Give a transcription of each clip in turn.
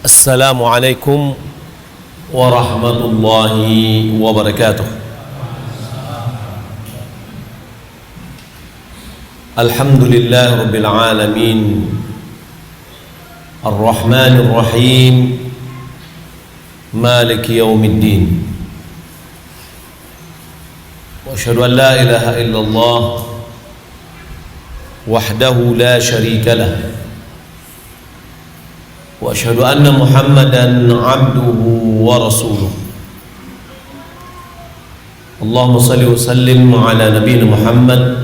Assalamualaikum warahmatullahi wabarakatuh. Alhamdulillah rabbil alamin, ar-rahmanir rahim, maliki yaumiddin. Wa asyhadu an la ilaha illallah wahdahu la syarika lah. Wa asyhadu anna Muhammadan abduhu wa rasuluh. Allahumma salli wa sallim ala nabiyyina Muhammad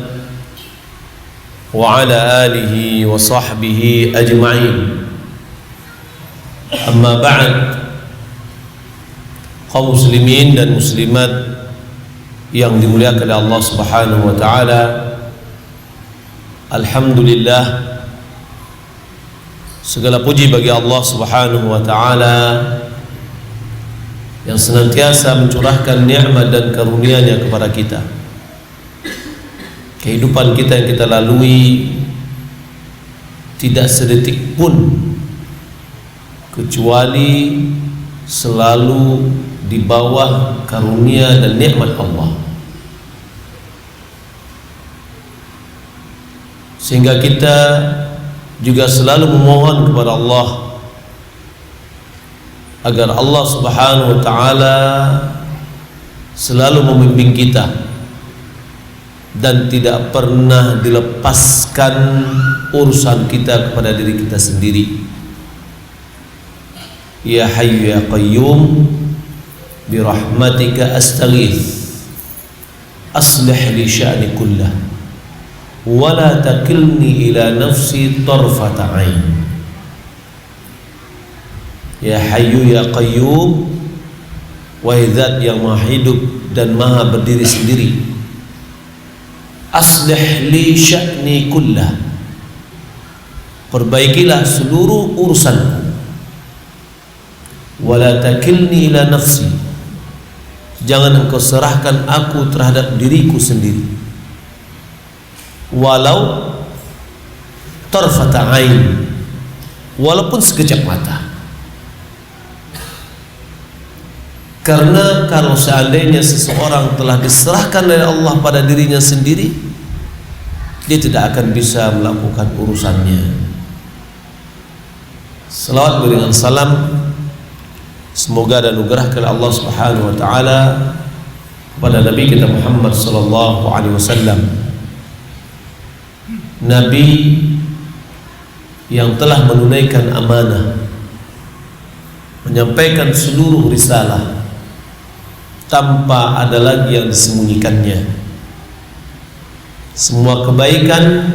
wa ala alihi wa sahbihi ajma'in. Amma ba'd, kaum muslimin dan muslimat yang dimuliakan oleh Allah Subhanahu wa taala, alhamdulillah, segala puji bagi Allah Subhanahu wa taala yang senantiasa mencurahkan nikmat dan karunia-Nya kepada kita. Kehidupan kita yang kita lalui tidak sedetik pun kecuali selalu di bawah karunia dan nikmat Allah, sehingga kita juga selalu memohon kepada Allah agar Allah Subhanahu wa taala selalu membimbing kita dan tidak pernah dilepaskan urusan kita kepada diri kita sendiri. Ya Hayyu ya Qayyum, bi rahmatika astaghits, aslih li sya'ni kullah wa la takilni ila nafsi tarfata ain. Ya Hayyu ya Qayyum, wahai Zat yang maha hidup dan maha berdiri sendiri, aslih li sya'ni kullah, perbaikilah seluruh urusanku, wa la takilni ila nafsi, jangan engkau serahkan aku terhadap diriku sendiri, walau tarfata ain, walaupun sekejap mata. Karena kalau seandainya seseorang telah diserahkan oleh Allah pada dirinya sendiri, dia tidak akan bisa melakukan urusannya. Salawat berikan salam, semoga dan anugerah kepada Allah Subhanahu wa taala kepada Nabi kita Muhammad sallallahu alaihi wasallam, Nabi yang telah menunaikan amanah, menyampaikan seluruh risalah tanpa ada lagi yang disembunyikannya. Semua kebaikan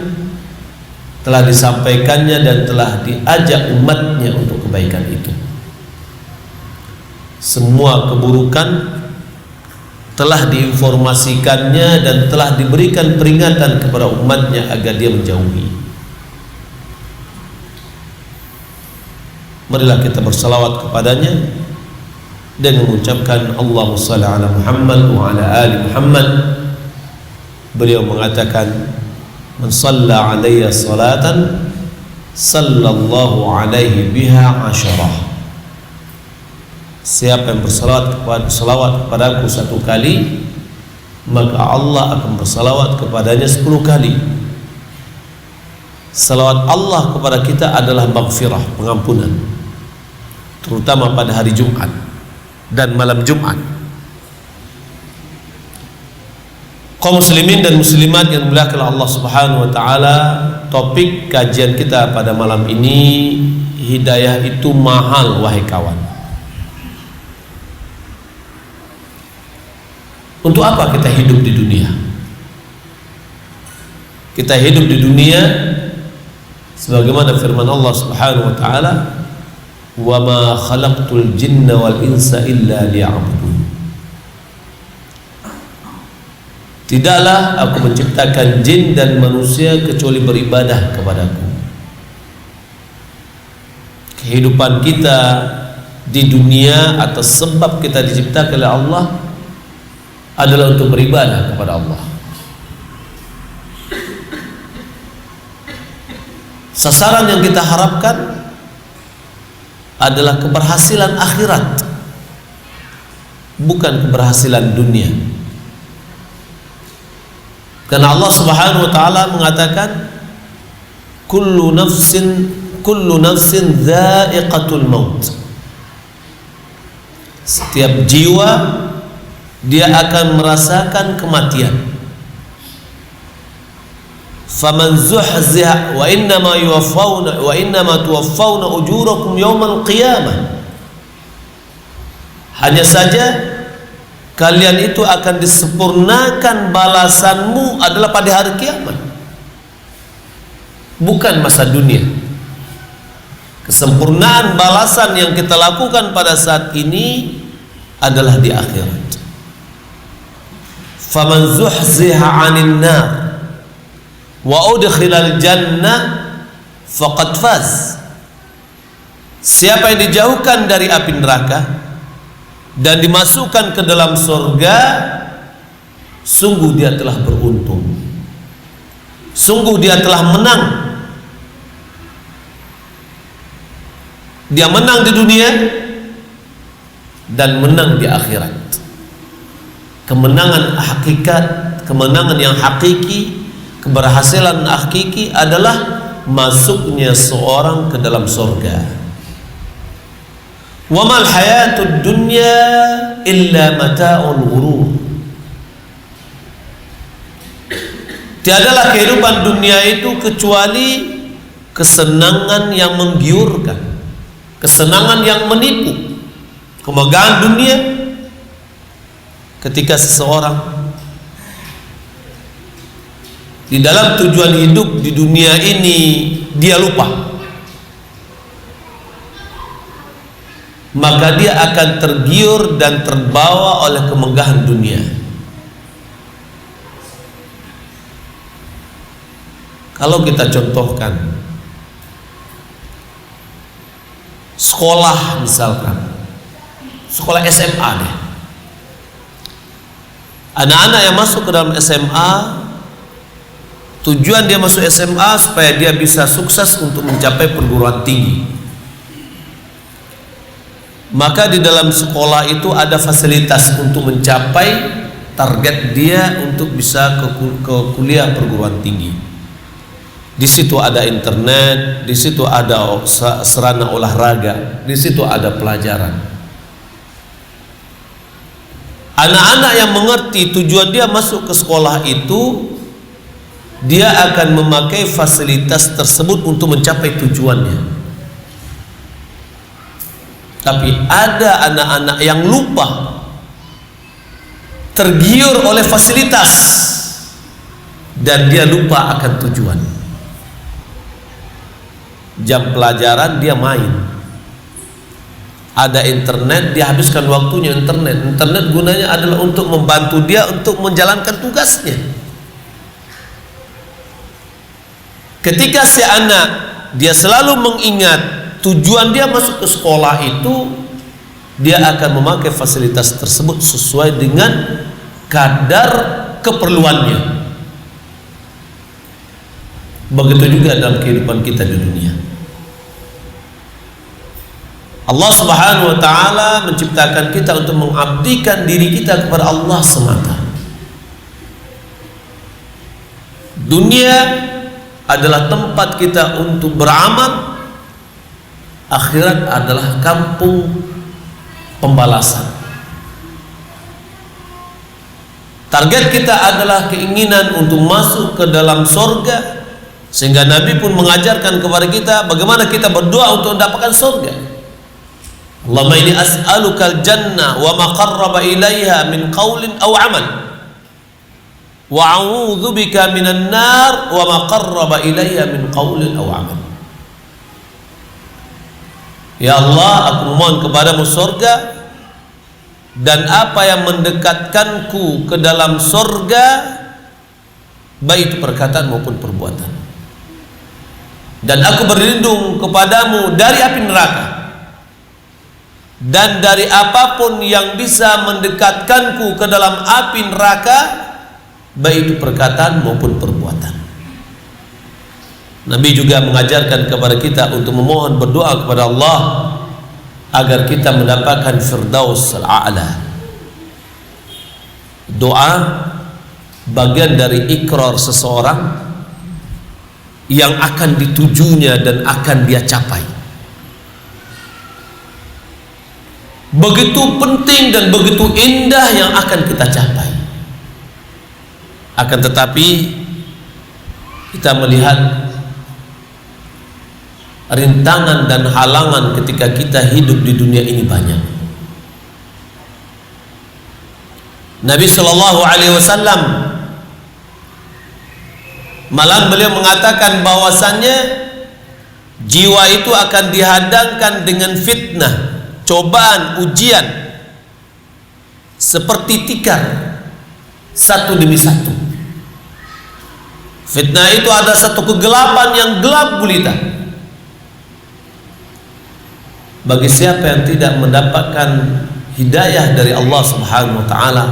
telah disampaikannya dan telah diajak umatnya untuk kebaikan itu. Semua keburukan telah diinformasikannya dan telah diberikan peringatan kepada umatnya agar dia menjauhi. Marilah kita bersalawat kepadanya dan mengucapkan Allahumma shalli ala Muhammad wa ala ali Muhammad. Beliau mengatakan, man shalla alayya salatan sallallahu alaihi biha asyarah. Siapa yang bersalawat kepadaku satu kali, maka Allah akan bersalawat kepadanya 10 kali. Salawat Allah kepada kita adalah maghfirah, pengampunan, terutama pada hari Jumat dan malam Jumat. Kaum muslimin dan muslimat yang dimuliakan Allah Subhanahu wa taala, topik kajian kita pada malam ini, hidayah itu mahal wahai kawan. Untuk apa kita hidup di dunia? Kita hidup di dunia sebagaimana firman Allah Subhanahu wa taala, wa ma khalaqtul jinna wal insa illa liya'budun. Tidaklah aku menciptakan jin dan manusia kecuali beribadah kepadaku. Kehidupan kita di dunia atas sebab kita diciptakan oleh Allah adalah untuk beribadah kepada Allah. Sasaran yang kita harapkan adalah keberhasilan akhirat, bukan keberhasilan dunia. Karena Allah Subhanahu wa taala mengatakan kullu nafsin dha'iqatul maut. Setiap jiwa dia akan merasakan kematian. Faman zuhziha wa innama tuwaffawna ujurakum yawmal qiyamah. Hanya saja kalian itu akan disempurnakan balasanmu adalah pada hari kiamat, bukan masa dunia. Kesempurnaan balasan yang kita lakukan pada saat ini adalah di akhirat. Faman zuhziha 'anil nar wa udkhilal jannah faqad faz. Siapa yang dijauhkan dari api neraka dan dimasukkan ke dalam surga, sungguh dia telah beruntung, sungguh dia telah menang. Dia menang di dunia dan menang di akhirat. Kemenangan hakikat, kemenangan yang hakiki, keberhasilan hakiki adalah masuknya seorang ke dalam surga. Wa mal hayatud dunya illa mata'ul ghurur. Tiadalah kehidupan dunia itu kecuali kesenangan yang menggiurkan, kesenangan yang menipu, kemegahan dunia. Ketika seseorang di dalam tujuan hidup di dunia ini dia lupa, maka dia akan tergiur dan terbawa oleh kemegahan dunia. Kalau kita contohkan sekolah, misalkan sekolah SMA deh, anak-anak yang masuk ke dalam SMA, tujuan dia masuk SMA supaya dia bisa sukses untuk mencapai perguruan tinggi. Maka di dalam sekolah itu ada fasilitas untuk mencapai target dia untuk bisa ke kuliah perguruan tinggi. Di situ ada internet, di situ ada sarana olahraga, di situ ada pelajaran. Anak-anak yang mengerti tujuan dia masuk ke sekolah itu, dia akan memakai fasilitas tersebut untuk mencapai tujuannya. Tapi ada anak-anak yang lupa, tergiur oleh fasilitas, dan dia lupa akan tujuan. Jam pelajaran dia main, ada internet, dia habiskan waktunya internet. Internet gunanya adalah untuk membantu dia untuk menjalankan tugasnya. Ketika si anak dia selalu mengingat tujuan dia masuk ke sekolah itu, dia akan memakai fasilitas tersebut sesuai dengan kadar keperluannya. Begitu juga dalam kehidupan kita di dunia. Allah Subhanahu wa taala menciptakan kita untuk mengabdikan diri kita kepada Allah semata. Dunia adalah tempat kita untuk beramal, akhirat adalah kampung pembalasan. Target kita adalah keinginan untuk masuk ke dalam surga, sehingga Nabi pun mengajarkan kepada kita bagaimana kita berdoa untuk mendapatkan surga. Allahumma inni as'alukal jannah wa ma qarraba ilaiha min qaulin aw amal wa a'udzu bika minan nar wa ma qarraba ilaiha min qaulin aw amal. Ya Allah, aku mohon kepadamu surga dan apa yang mendekatkanku ke dalam surga, baik itu perkataan maupun perbuatan. Dan aku berlindung kepadamu dari api neraka dan dari apapun yang bisa mendekatkanku ke dalam api neraka, baik itu perkataan maupun perbuatan. Nabi juga mengajarkan kepada kita untuk memohon berdoa kepada Allah agar kita mendapatkan firdaus al-a'la. Doa bagian dari ikrar seseorang yang akan ditujunya dan akan dia capai. Begitu penting dan begitu indah yang akan kita capai. Akan tetapi kita melihat rintangan dan halangan ketika kita hidup di dunia ini banyak. Nabi Shallallahu Alaihi Wasallam malah beliau mengatakan bahwasannya jiwa itu akan dihadangkan dengan fitnah, cobaan, ujian seperti tikar satu demi satu. Fitnah itu ada satu kegelapan yang gelap gulita. Bagi siapa yang tidak mendapatkan hidayah dari Allah Subhanahu wa taala,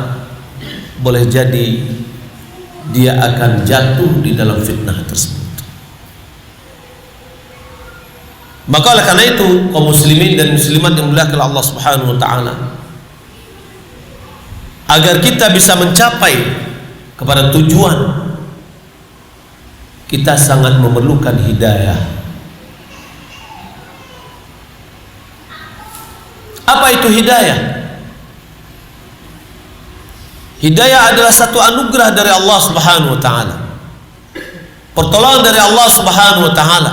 boleh jadi dia akan jatuh di dalam fitnah tersebut. Maka oleh karena itu, kaum muslimin dan muslimat yang dimuliakan Allah Subhanahu wa taala, agar kita bisa mencapai kepada tujuan, kita sangat memerlukan hidayah. Apa itu hidayah? Hidayah adalah satu anugerah dari Allah Subhanahu wa taala. Pertolongan dari Allah Subhanahu wa taala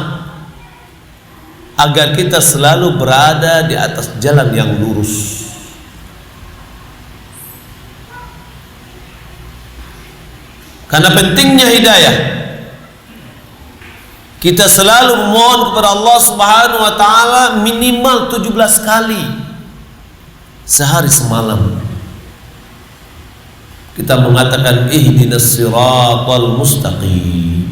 agar kita selalu berada di atas jalan yang lurus. Karena pentingnya hidayah, kita selalu memohon kepada Allah Subhanahu wa taala minimal 17 kali sehari semalam. Kita mengatakan ihdinas siratal mustaqim.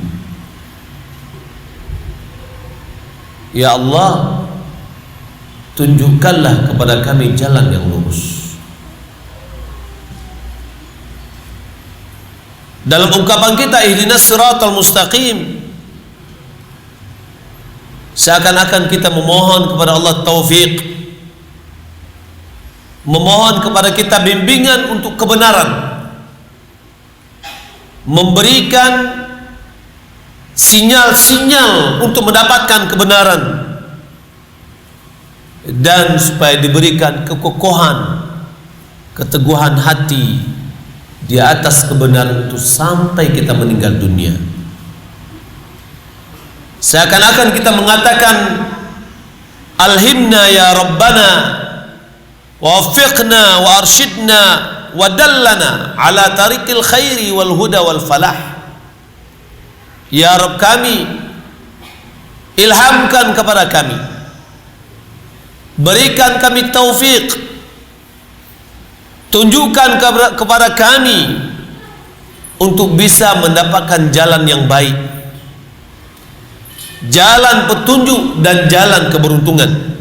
Ya Allah, tunjukkanlah kepada kami jalan yang lurus. Dalam ungkapan kita ihdinas siratal mustaqim, seakan-akan kita memohon kepada Allah taufik, memohon kepada kita bimbingan untuk kebenaran, memberikan sinyal-sinyal untuk mendapatkan kebenaran, dan supaya diberikan kekokohan, keteguhan hati di atas kebenaran itu sampai kita meninggal dunia. Seakan-akan kita mengatakan alhimna ya Rabbana waffiqna wa arsyidna wa dallana ala tariqil khairi wal huda wal falah. Ya Rabb kami, ilhamkan kepada kami, berikan kami taufik, tunjukkan kepada kami untuk bisa mendapatkan jalan yang baik, jalan petunjuk dan jalan keberuntungan,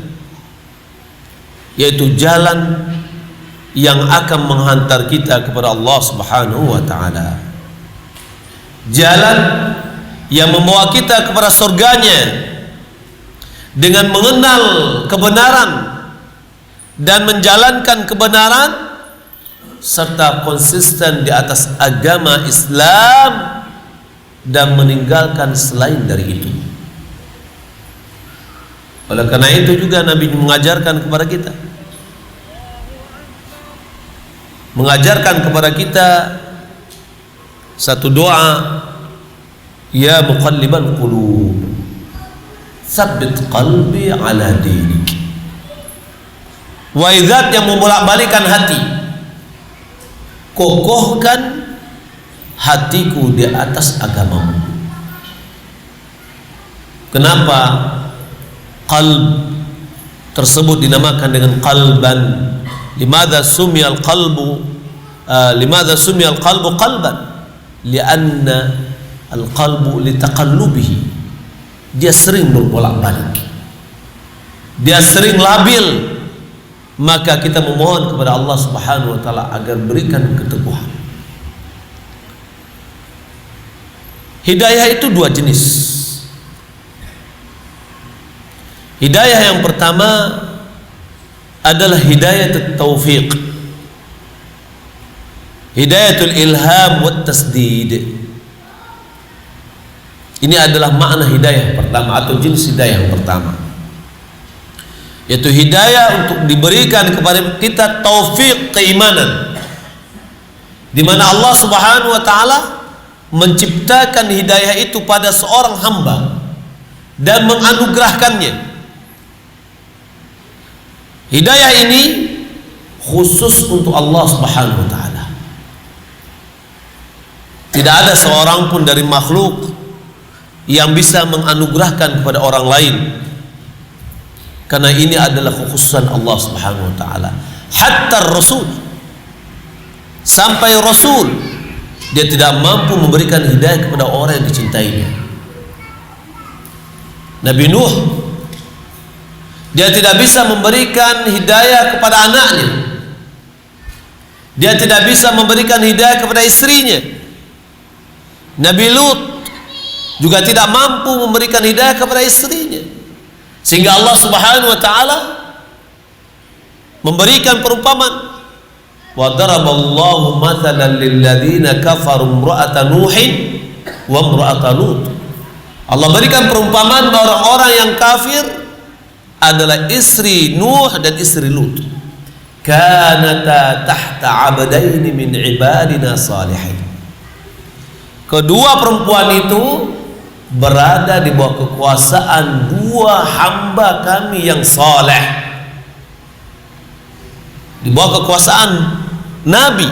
yaitu jalan yang akan menghantar kita kepada Allah Subhanahu wa taala, jalan yang membawa kita kepada surganya dengan mengenal kebenaran dan menjalankan kebenaran serta konsisten di atas agama Islam dan meninggalkan selain dari itu. Oleh karena itu juga Nabi mengajarkan kepada kita, satu doa, ya muqallibal qulub tsabbit qalbi ala dinik. Wahai zat yang membolak-balikan hati, kokohkan hatiku di atas agamamu. Kenapa qalb tersebut dinamakan dengan qalban? Limadha sumiyal qalbu qalban? Lianna al-qalbu litaqallubihi. Dia sering berbolak-balik, dia sering labil. Maka kita memohon kepada Allah Subhanahu wa taala agar berikan keteguhan. Hidayah itu dua jenis. Hidayah yang pertama adalah hidayatut taufiq, hidayatul ilham wat tasdid. Ini adalah makna hidayah pertama atau jenis hidayah yang pertama, yaitu hidayah untuk diberikan kepada kita taufik keimanan, di mana Allah Subhanahu wa taala menciptakan hidayah itu pada seorang hamba dan menganugerahkannya. Hidayah ini khusus untuk Allah Subhanahu wa taala. Tidak ada seorang pun dari makhluk yang bisa menganugerahkan kepada orang lain, karena ini adalah kekhususan Allah Subhanahu wa taala. Hatta Rasul, sampai Rasul, dia tidak mampu memberikan hidayah kepada orang yang dicintainya. Nabi Nuh, dia tidak bisa memberikan hidayah kepada anaknya. Dia tidak bisa memberikan hidayah kepada istrinya. Nabi Lut juga tidak mampu memberikan hidayah kepada istrinya, sehingga Allah Subhanahu wa taala memberikan perumpamaan, wa daraballahu mathalan lil ladzina kafaru imra'ata nuhin wa imra'ata lut. Allah berikan perumpamaan bahwa orang-orang yang kafir adalah istri Nuh dan istri Lut. Kanata tahta abdaini min ibadina salihin. Kedua perempuan itu berada di bawah kekuasaan dua hamba kami yang saleh, di bawah kekuasaan Nabi,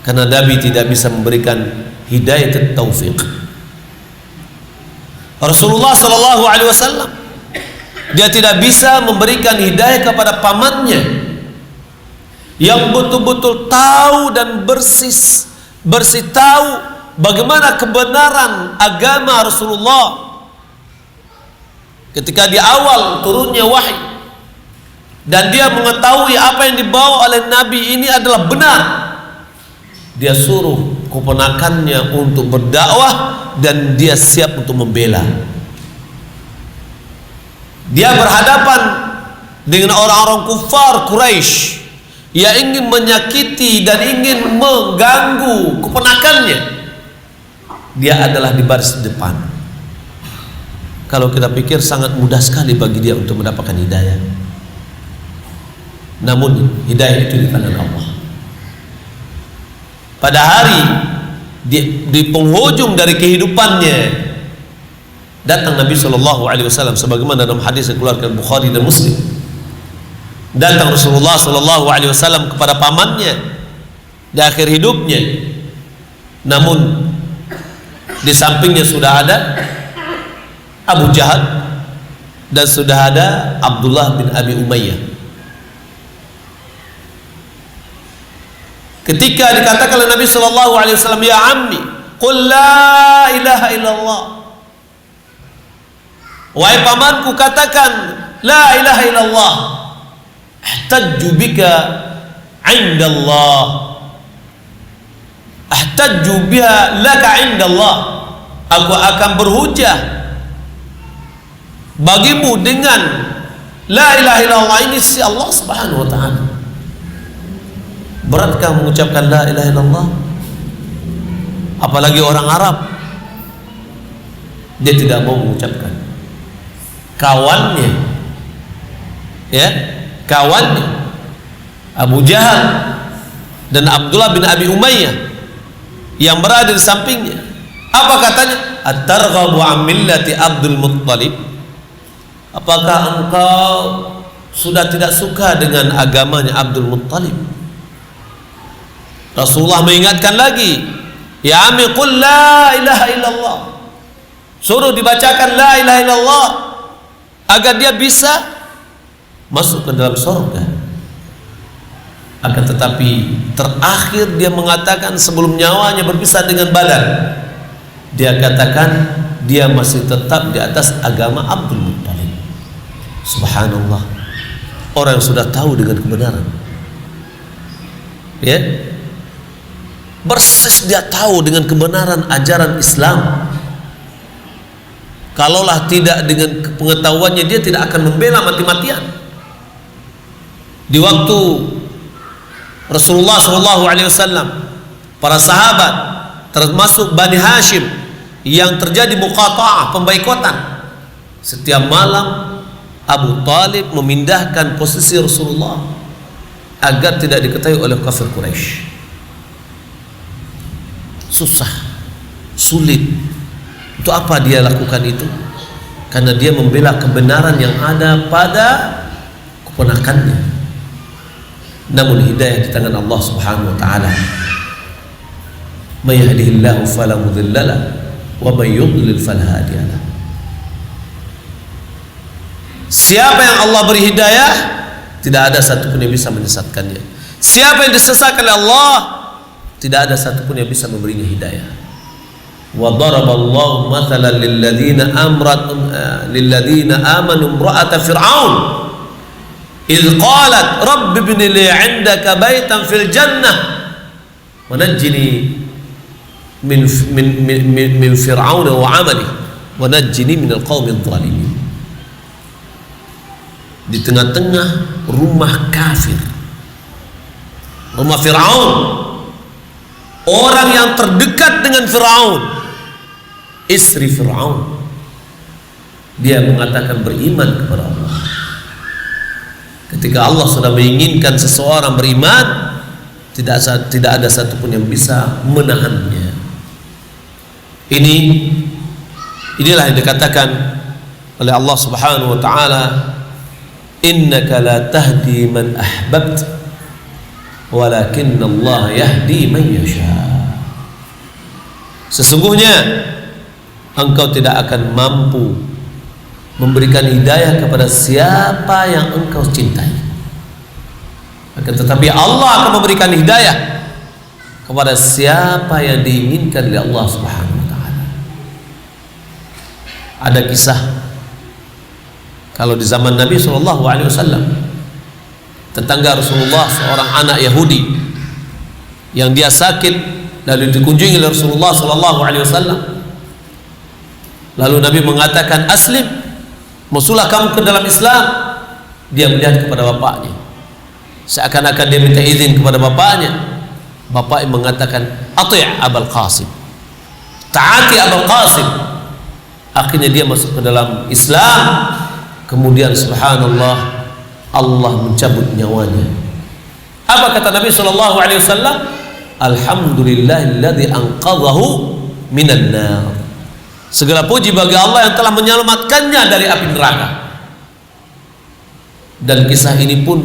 karena Nabi tidak bisa memberikan hidayah taufik. Rasulullah Sallallahu Alaihi Wasallam, dia tidak bisa memberikan hidayah kepada pamannya yang betul-betul tahu dan bersih tahu bagaimana kebenaran agama Rasulullah. Ketika di awal turunnya wahyu dan dia mengetahui apa yang dibawa oleh Nabi ini adalah benar, dia suruh keponakannya untuk berdakwah dan dia siap untuk membela. Dia berhadapan dengan orang-orang kufar Quraisy yang ingin menyakiti dan ingin mengganggu keponakannya. Dia adalah di baris depan. Kalau kita pikir sangat mudah sekali bagi dia untuk mendapatkan hidayah, namun hidayah itu di tangan Allah. Pada hari di penghujung dari kehidupannya, datang Nabi Shallallahu Alaihi Wasallam sebagaimana dalam hadis yang dikeluarkan Bukhari dan Muslim. Datang Rasulullah Shallallahu Alaihi Wasallam kepada pamannya di akhir hidupnya, namun di sampingnya sudah ada Abu Jahal dan sudah ada Abdullah bin Abi Umayyah. Ketika dikatakan oleh Nabi Shallallahu Alaihi Wasallam, ya ammi, qul la ilaha illallah. Wahai pamanku, katakan la ilaha illallah. Ahtajju bika indallah. Ahtajju biha laka indallah. Aku akan berhujah bagimu dengan la ilaha illallah ini si Allah Subhanahu wa taala. Beratkah mengucapkan la ilaha illallah? Apalagi orang Arab, dia tidak mau mengucapkan. Kawannya, ya, kawannya Abu Jahal dan Abdullah bin Abi Umayyah yang berada di sampingnya, apa katanya? At-targhabu an millati Abdul Muttalib? Apakah engkau sudah tidak suka dengan agamanya Abdul Muttalib? Rasulullah mengingatkan lagi, ya ami qul la ilaha illallah. Suruh dibacakan la ilaha illallah agar dia bisa masuk ke dalam surga. Akan tetapi terakhir dia mengatakan sebelum nyawanya berpisah dengan badan, dia katakan dia masih tetap di atas agama Abdul Muttalib. Subhanallah, orang yang sudah tahu dengan kebenaran, ya, persis dia tahu dengan kebenaran ajaran Islam. Kalaulah tidak dengan pengetahuannya, dia tidak akan membela mati-matian. Di waktu Rasulullah SAW, para sahabat termasuk Bani Hashim yang terjadi muqata'ah, pembaikotan, setiap malam Abu Talib memindahkan posisi Rasulullah agar tidak diketahui oleh kafir Quraisy. Susah, sulit. Untuk apa dia lakukan itu? Karena dia membela kebenaran yang ada pada keponakannya. Namun hidayah di tangan Allah Subhanahu wa taala. May yahdihillahu fala mudhillalah wa may yudlil fala hadiyalah. Siapa yang Allah beri hidayah, tidak ada satupun yang bisa menyesatkannya. Siapa yang disesatkan oleh Allah, tidak ada satupun yang bisa memberinya hidayah. Wa daraballahu mathalan lil ladzina amanu imra'ata fir'aun idh qalat rabbi ibni li 'indaka baitan fil jannah wa najjini min fir'aun wa 'amalihi wa najjini min al-qaumidh dhalimin. Di tengah-tengah rumah kafir, rumah Fir'aun, orang yang terdekat dengan Fir'aun, istri Fir'aun, dia mengatakan beriman kepada Allah. Ketika Allah sudah menginginkan seseorang beriman, tidak ada satupun yang bisa menahannya. Inilah yang dikatakan oleh Allah Subhanahu wa taala, innaka la tahdi man ahbabt walakinna Allah yahdi man yasha. Sesungguhnya engkau tidak akan mampu memberikan hidayah kepada siapa yang engkau cintai, akan tetapi Allah akan memberikan hidayah kepada siapa yang diinginkan oleh Allah Subhanahu wa taala. Ada kisah kalau di zaman Nabi SAW, tetangga Rasulullah seorang anak Yahudi yang dia sakit, lalu dikunjungi oleh Rasulullah SAW. Lalu Nabi mengatakan, aslim, masuklah kamu ke dalam Islam. Dia melihat kepada bapaknya, seakan-akan dia minta izin kepada bapaknya. Bapaknya mengatakan, ati' Abul Qasim, taati Abul Qasim. Akhirnya dia masuk ke dalam Islam. Kemudian subhanallah, Allah mencabut nyawanya. Apa kata Nabi SAW? Alhamdulillahilladzi anqadhahu minan nar. Segala puji bagi Allah yang telah menyelamatkannya dari api neraka. Dan kisah ini pun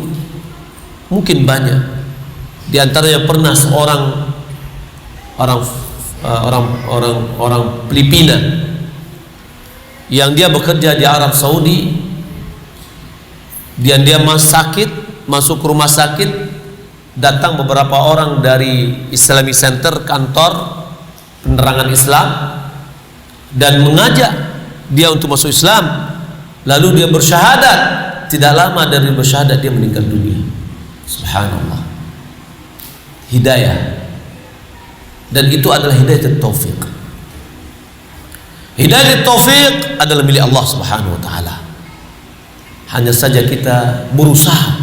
mungkin banyak. Di antaranya pernah seorang orang Filipina yang dia bekerja di Arab Saudi. Dia masuk ke rumah sakit, datang beberapa orang dari Islamic Center, kantor penerangan Islam, dan mengajak dia untuk masuk Islam. Lalu dia bersyahadat. Tidak lama dari bersyahadat dia meninggal dunia. Subhanallah. Hidayah. Dan itu adalah hidayah taufik. Hidayah taufik adalah milik Allah Subhanahu wa taala. Hanya saja kita berusaha.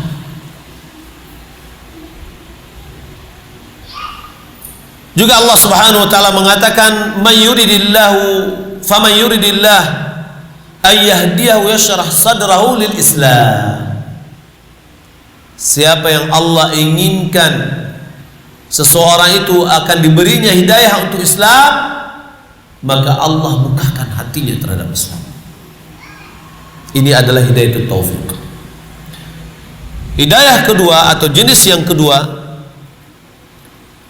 Juga Allah Subhanahu wa taala mengatakan, "Man yuridillahu faman yuridillah ay yahdiyahu yashrah sadrahu lil Islam." Siapa yang Allah inginkan seseorang itu akan diberinya hidayah untuk Islam, maka Allah bukakan hatinya terhadap Islam. Ini adalah hidayah taufik. Hidayah kedua atau jenis yang kedua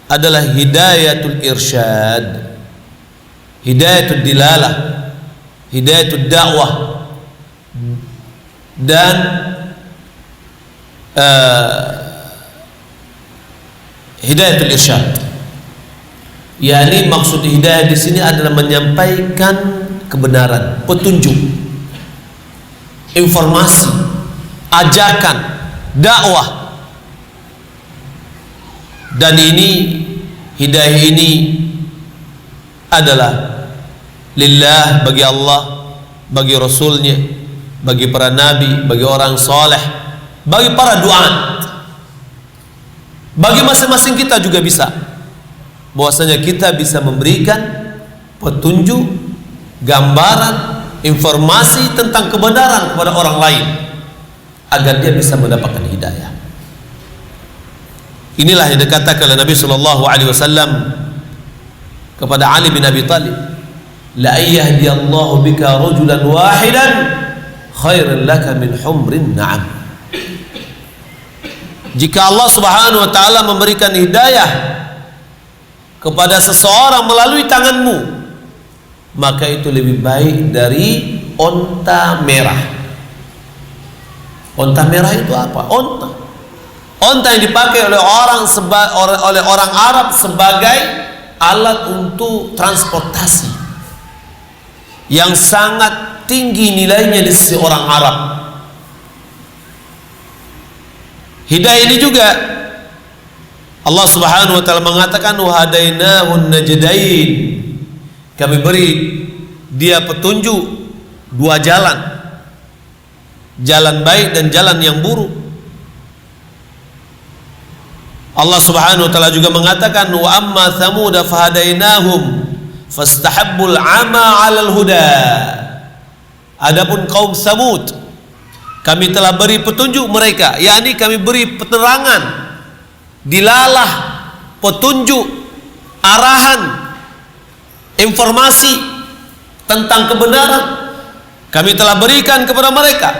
adalah hidayatul irsyad, hidayatul dilalah, hidayatul dakwah, dan hidayatul irsyad. Yani maksud hidayah di sini adalah menyampaikan kebenaran, petunjuk, informasi, ajakan, dakwah. Dan hidayah ini adalah lillah, bagi Allah, bagi Rasulnya, bagi para nabi, bagi orang saleh, bagi para duat. Bagi masing-masing kita juga bisa, bahwasanya kita bisa memberikan petunjuk, gambaran, informasi tentang kebenaran kepada orang lain agar dia bisa mendapatkan hidayah. Inilah yang dikatakan oleh Nabi sallallahu alaihi wasallam kepada Ali bin Abi Thalib, la yahdiyallahu bika rajulan wahidan khairan laka min humrin na'am. Jika Allah Subhanahu wa taala memberikan hidayah kepada seseorang melalui tanganmu, maka itu lebih baik dari onta merah. Onta merah itu apa? Onta yang dipakai oleh orang Arab sebagai alat untuk transportasi yang sangat tinggi nilainya di sisi orang Arab. Hidayah ini juga Allah Subhanahu wa taala mengatakan wa hadainahun najdain. Kami beri dia petunjuk dua jalan, jalan baik dan jalan yang buruk. Allah Subhanahu wa taala juga mengatakan wa amma thamud fahadainahum fastahabbul ama 'alal huda. Adapun kaum Samud, kami telah beri petunjuk mereka, yakni kami beri penerangan, dilalah, petunjuk, arahan, informasi tentang kebenaran kami telah berikan kepada mereka,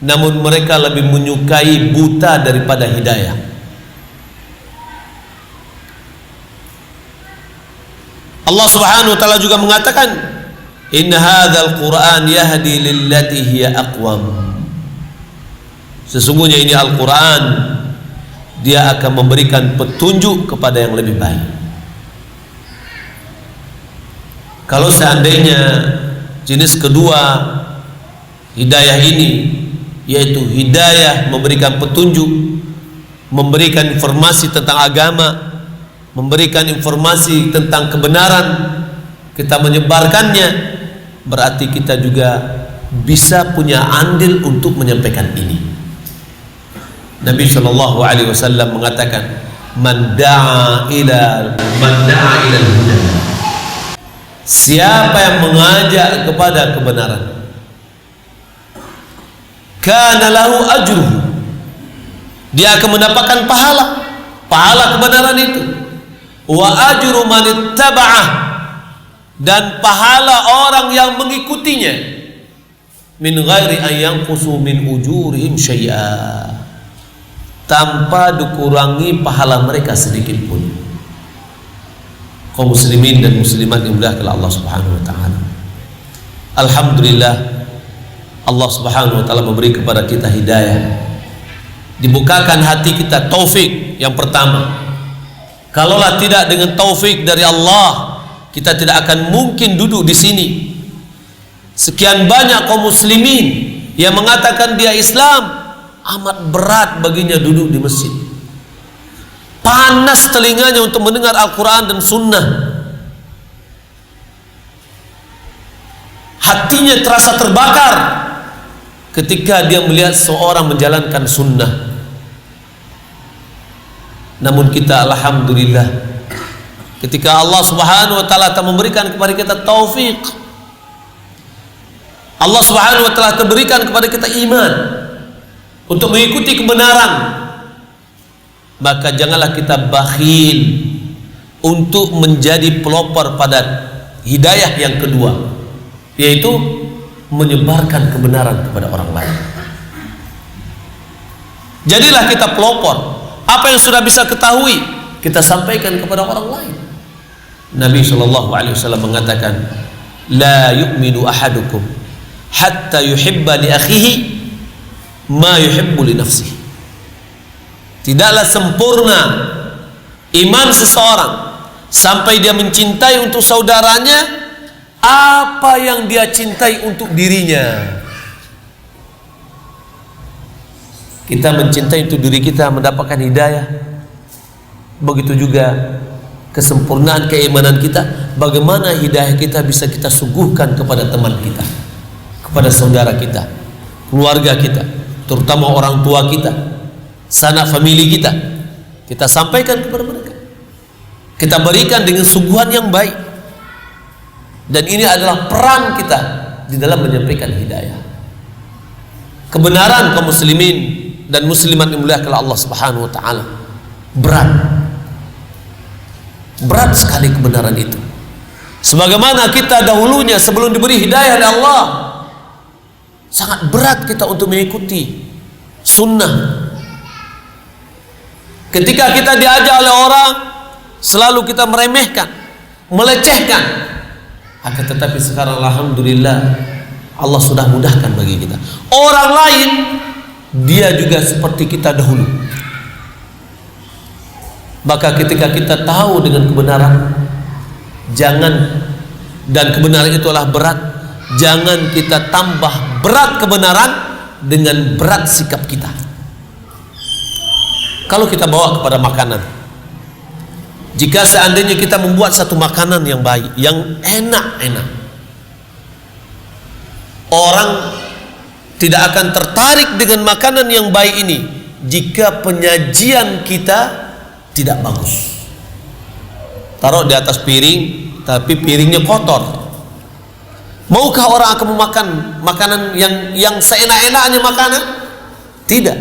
namun mereka lebih menyukai buta daripada hidayah. Allah Subhanahu wa taala juga mengatakan inna hadzal Qur'an yahdi lillati hiya aqwam. Sesungguhnya ini Al-Quran, dia akan memberikan petunjuk kepada yang lebih baik. Kalau seandainya jenis kedua hidayah ini, yaitu hidayah memberikan petunjuk, memberikan informasi tentang agama, memberikan informasi tentang kebenaran, kita menyebarkannya, berarti kita juga bisa punya andil untuk menyampaikan ini. Nabi sallallahu alaihi wasallam mengatakan man da'a ila huda, siapa yang mengajak kepada kebenaran, kana lahu ajruhu, dia akan mendapatkan pahala kebenaran itu, wa ajru man ittaba'ah, dan pahala orang yang mengikutinya, min ghairi an yanqusu min ujurihim syai'a, tanpa dikurangi pahala mereka sedikit pun. Kaum muslimin dan muslimat yang dimuliakan Allah Subhanahu wa taala, alhamdulillah Allah Subhanahu wa taala memberi kepada kita hidayah, dibukakan hati kita, taufik yang pertama. Kalaulah tidak dengan taufik dari Allah, kita tidak akan mungkin duduk di sini. Sekian banyak kaum muslimin yang mengatakan dia Islam, amat berat baginya duduk di masjid, panas telinganya untuk mendengar Al-Quran dan Sunnah, hatinya terasa terbakar ketika dia melihat seorang menjalankan Sunnah. Namun kita alhamdulillah, ketika Allah Subhanahu wa taala telah memberikan kepada kita taufik, Allah Subhanahu wa taala berikan kepada kita iman untuk mengikuti kebenaran, maka janganlah kita bakhil untuk menjadi pelopor pada hidayah yang kedua, yaitu menyebarkan kebenaran kepada orang lain. Jadilah kita pelopor. Apa yang sudah bisa ketahui, kita sampaikan kepada orang lain. Nabi sallallahu alaihi wasallam mengatakan, la yu'minu ahadukum hatta yuhibba li akhihi ma yuhibbu li nafsihi. Tidaklah sempurna iman seseorang sampai dia mencintai untuk saudaranya apa yang dia cintai untuk dirinya. Kita mencintai untuk diri kita mendapatkan hidayah, begitu juga kesempurnaan keimanan kita. Bagaimana hidayah kita bisa kita suguhkan kepada teman kita, kepada saudara kita, keluarga kita, terutama orang tua kita, sanak famili kita. kita sampaikan kepada mereka, kita berikan dengan suguhan yang baik. Dan ini adalah peran kita di dalam menyampaikan hidayah, kebenaran kaum muslimin dan muslimat yang mulia oleh Allah Subhanahu wa taala. Berat sekali kebenaran itu. Sebagaimana kita dahulunya sebelum diberi hidayah oleh Allah, sangat berat kita untuk mengikuti sunnah. Ketika kita diajak oleh orang, selalu kita meremehkan, melecehkan. Akan tetapi sekarang alhamdulillah, Allah sudah mudahkan bagi kita. Orang lain dia juga seperti kita dahulu. Maka ketika kita tahu dengan kebenaran, jangan, dan kebenaran itulah berat, jangan kita tambah berat kebenaran dengan berat sikap kita. Kalau kita bawa kepada makanan, jika seandainya kita membuat satu makanan yang baik, yang enak-enak, orang tidak akan tertarik dengan makanan yang baik ini jika penyajian kita tidak bagus. Taruh di atas piring, tapi piringnya kotor. Maukah orang akan memakan makanan yang seenak-enaknya makanan? Tidak.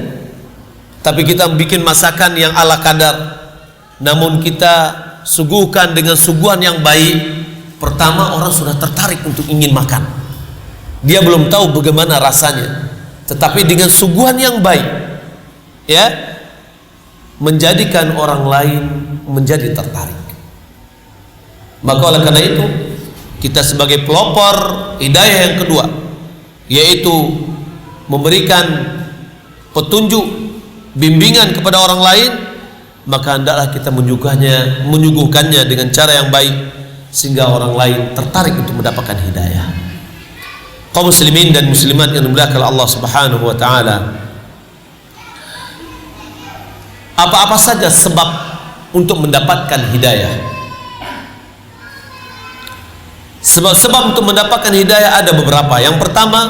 Tapi kita bikin masakan yang ala kadar, namun kita suguhkan dengan suguhan yang baik. Pertama, orang sudah tertarik untuk ingin makan. Dia belum tahu bagaimana rasanya, tetapi dengan suguhan yang baik, ya, menjadikan orang lain menjadi tertarik. Maka oleh karena itu, kita sebagai pelopor hidayah yang kedua, yaitu memberikan petunjuk, bimbingan kepada orang lain, maka hendaklah kita menyuguhkannya dengan cara yang baik, sehingga orang lain tertarik untuk mendapatkan hidayah. Kaum muslimin dan muslimat yang dimuliakan Allah Subhanahu wa taala, apa-apa saja sebab untuk mendapatkan hidayah? Sebab-sebab untuk mendapatkan hidayah ada beberapa. Yang pertama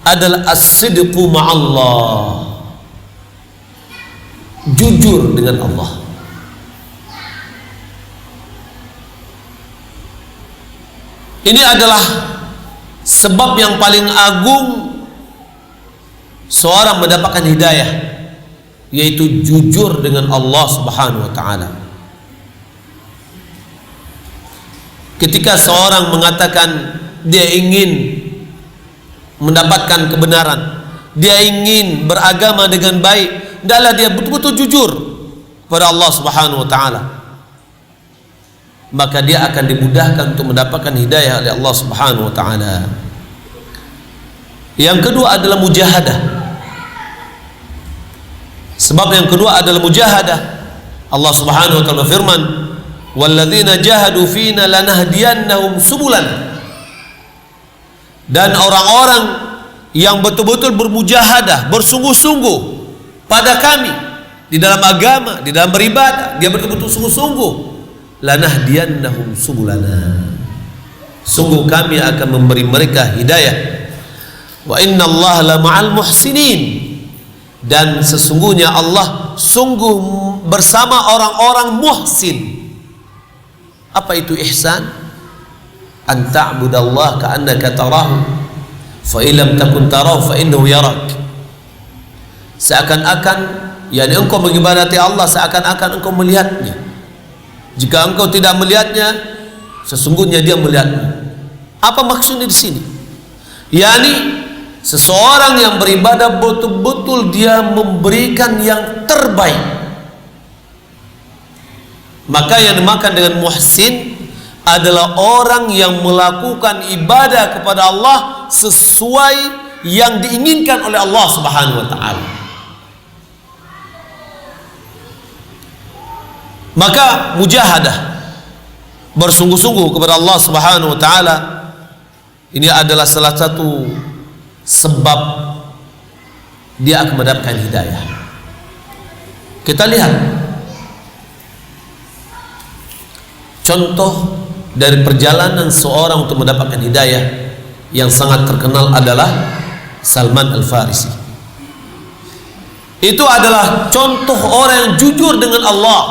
adalah as-sidqu ma'allah, jujur dengan Allah. Ini adalah sebab yang paling agung seorang mendapatkan hidayah, yaitu jujur dengan Allah Subhanahu wa taala. Ketika seorang mengatakan dia ingin mendapatkan kebenaran, dia ingin beragama dengan baik, hendaklah dia betul-betul jujur kepada Allah Subhanahu wa taala. Maka dia akan dimudahkan untuk mendapatkan hidayah oleh Allah Subhanahu wa taala. Yang kedua adalah mujahadah. Sebab yang kedua adalah mujahadah. Allah Subhanahu wa taala berfirman, "Walladzina jahadu fina lanahdiyannahum subulana." Dan orang-orang yang betul-betul bermujahadah, bersungguh-sungguh pada kami di dalam agama, di dalam beribadah, dia betul-betul sungguh-sungguh, lanahdiyannahum subulana, sungguh kami akan memberi mereka hidayah. Wa innallaha la ma'al muhsinin, dan sesungguhnya Allah sungguh bersama orang-orang muhsin. Apa itu ihsan? An ta'budallaha ka'annaka tarahu fa illam takun tarahu fa innahu yarak. Seakan-akan, yakni engkau mengibadati Allah seakan-akan engkau melihatnya. Jika engkau tidak melihatnya, sesungguhnya dia melihatmu. Apa maksudnya di sini? Yani seseorang yang beribadah betul-betul dia memberikan yang terbaik. Maka yang dimakan dengan muhsin adalah orang yang melakukan ibadah kepada Allah sesuai yang diinginkan oleh Allah Subhanahu wa taala. Maka mujahadah, bersungguh-sungguh kepada Allah Subhanahu wa taala, ini adalah salah satu sebab dia akan mendapatkan hidayah. Kita lihat contoh dari perjalanan seorang untuk mendapatkan hidayah yang sangat terkenal adalah Salman Al-Farisi. itu adalah contoh orang yang jujur dengan Allah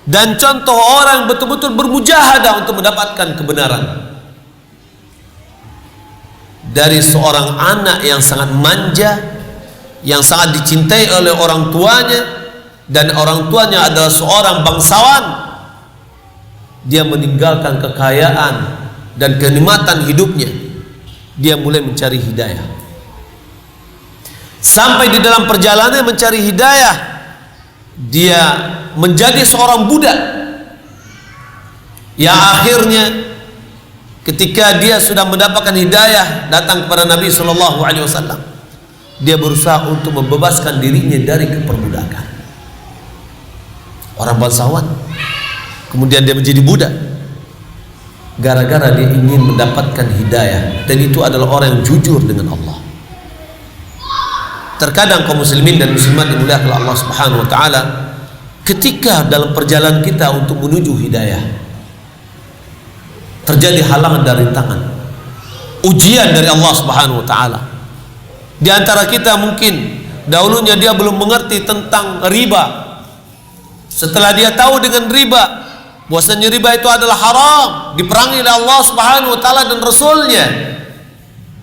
dan contoh orang yang betul-betul bermujahadah untuk mendapatkan kebenaran. Dari seorang anak yang sangat manja, yang sangat dicintai oleh orang tuanya, dan orang tuanya adalah seorang bangsawan, dia meninggalkan kekayaan dan kenikmatan hidupnya, dia mulai mencari hidayah. Sampai di dalam perjalanan mencari hidayah, dia menjadi seorang budak yang akhirnya ketika dia sudah mendapatkan hidayah datang kepada Nabi SAW, dia berusaha untuk membebaskan dirinya dari keperbudakan. Orang bangsawan, kemudian dia menjadi budak gara-gara dia ingin mendapatkan hidayah, dan itu adalah orang yang jujur dengan Allah. Terkadang kaum muslimin dan muslimat dimuliakan Allah Subhanahu wa taala, ketika dalam perjalanan kita untuk menuju hidayah terjadi halangan dan rintangan, ujian dari Allah Subhanahu wa taala. Di antara kita mungkin dahulunya dia belum mengerti tentang riba. Setelah dia tahu dengan riba, bahwasanya riba itu adalah haram, diperangi oleh Allah Subhanahu wa taala dan Rasulnya,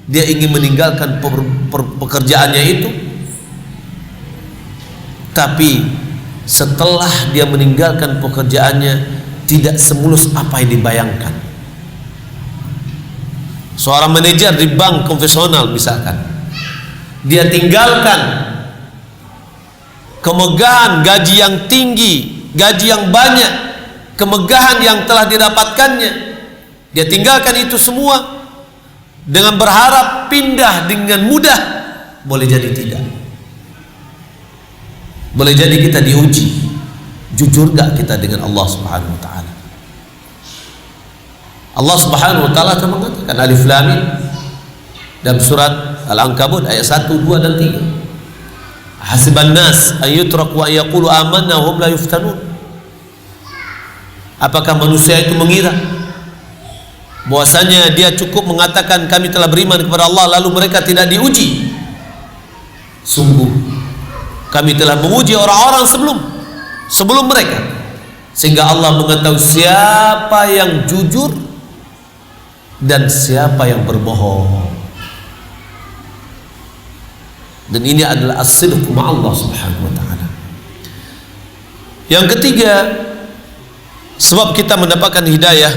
dia ingin meninggalkan pekerjaannya itu. Tapi setelah dia meninggalkan pekerjaannya, tidak semulus apa yang dibayangkan. Seorang manajer di bank konvensional misalkan, dia tinggalkan kemegahan gaji yang tinggi, gaji yang banyak, kemegahan yang telah didapatkannya, dia tinggalkan itu semua dengan berharap pindah dengan mudah. Boleh jadi tidak. Boleh jadi kita diuji, jujur gak kita dengan Allah Subhanahu wa taala. Allah Subhanahu wa taala telah mengatakan Alif Lam Mim dalam surat Al-Ankabut ayat 1, 2 dan 3. Hasiban nas an yutraku an yaqulu amanna wa hum la yuftanun. Apakah manusia itu mengira bahwasanya dia cukup mengatakan kami telah beriman kepada Allah lalu mereka tidak diuji? Sungguh kami telah menguji orang-orang sebelum mereka, sehingga Allah mengetahui siapa yang jujur dan siapa yang berbohong. Dan ini adalah as-sidq ma Allah Subhanahu wa taala. Yang ketiga, sebab kita mendapatkan hidayah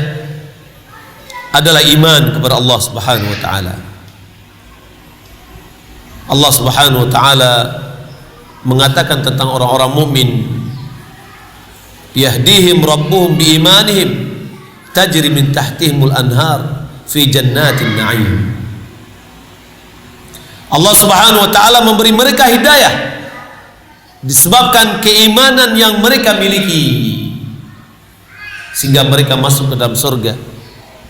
adalah iman kepada Allah Subhanahu wa taala. Allah Subhanahu wa taala mengatakan tentang orang-orang mukmin, yahdihim rabbuhum biimanihim tajri min tahtihimul anhar fi jannatin na'im. Allah Subhanahu wa taala memberi mereka hidayah disebabkan keimanan yang mereka miliki, sehingga mereka masuk ke dalam surga,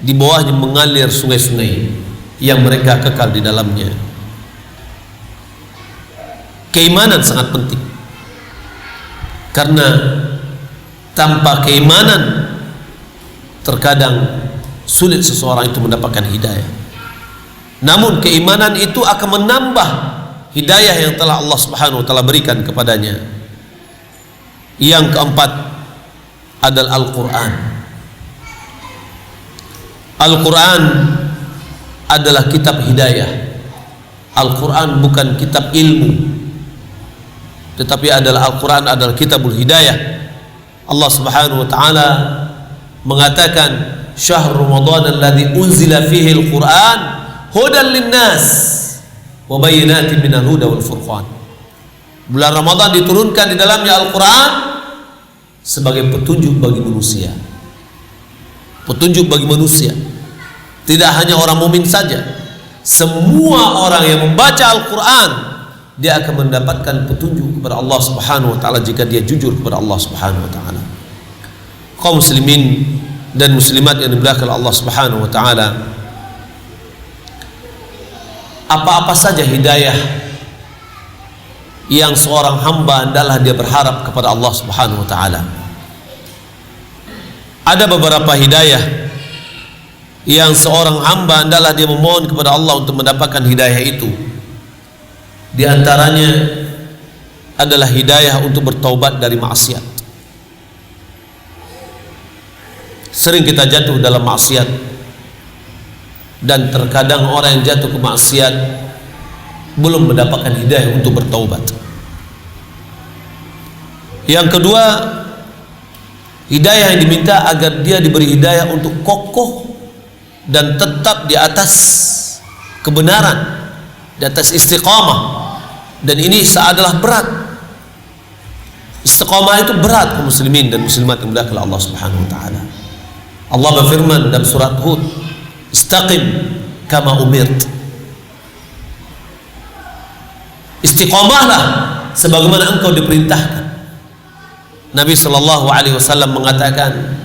di bawahnya mengalir sungai-sungai yang mereka kekal di dalamnya. Keimanan sangat penting, karena tanpa keimanan terkadang sulit seseorang itu mendapatkan hidayah. Namun keimanan itu akan menambah hidayah yang telah Allah Subhanahu wa taala berikan kepadanya. Yang keempat adalah Al-Quran. Al-Quran adalah kitab hidayah. Al-Quran bukan kitab ilmu, tetapi adalah Al-Quran adalah kitabul hidayah. Allah Subhanahu wa taala mengatakan syahr Ramadan alladzi unzila fihi al-Quran hudan linnas wa bayyinatin minal huda wal furqan. Bulan Ramadan diturunkan di dalamnya Al-Quran sebagai petunjuk bagi manusia. Petunjuk bagi manusia. Tidak hanya orang mukmin saja. Semua orang yang membaca Al-Quran, dia akan mendapatkan petunjuk kepada Allah Subhanahu wa taala jika dia jujur kepada Allah Subhanahu wa taala. Kaum muslimin dan muslimat yang dimuliakan Allah Subhanahu wa taala, apa-apa saja hidayah yang seorang hamba hendaklah dia berharap kepada Allah Subhanahu wa taala. Ada beberapa hidayah yang seorang hamba hendaklah dia memohon kepada Allah untuk mendapatkan hidayah itu. Di antaranya adalah hidayah untuk bertaubat dari maksiat. Sering kita jatuh dalam maksiat, dan terkadang orang yang jatuh ke maksiat belum mendapatkan hidayah untuk bertaubat. Yang kedua, hidayah yang diminta agar dia diberi hidayah untuk kokoh dan tetap di atas kebenaran, di atas istiqamah. Dan ini adalah berat. Istiqamah itu berat kaum muslimin dan muslimat yang dimuliakan Allah Subhanahu wa taala. Allah berfirman dalam surat Hud, "Istaqim kama umirt." Istiqamahlah sebagaimana engkau diperintahkan. Nabi sallallahu alaihi wasallam mengatakan,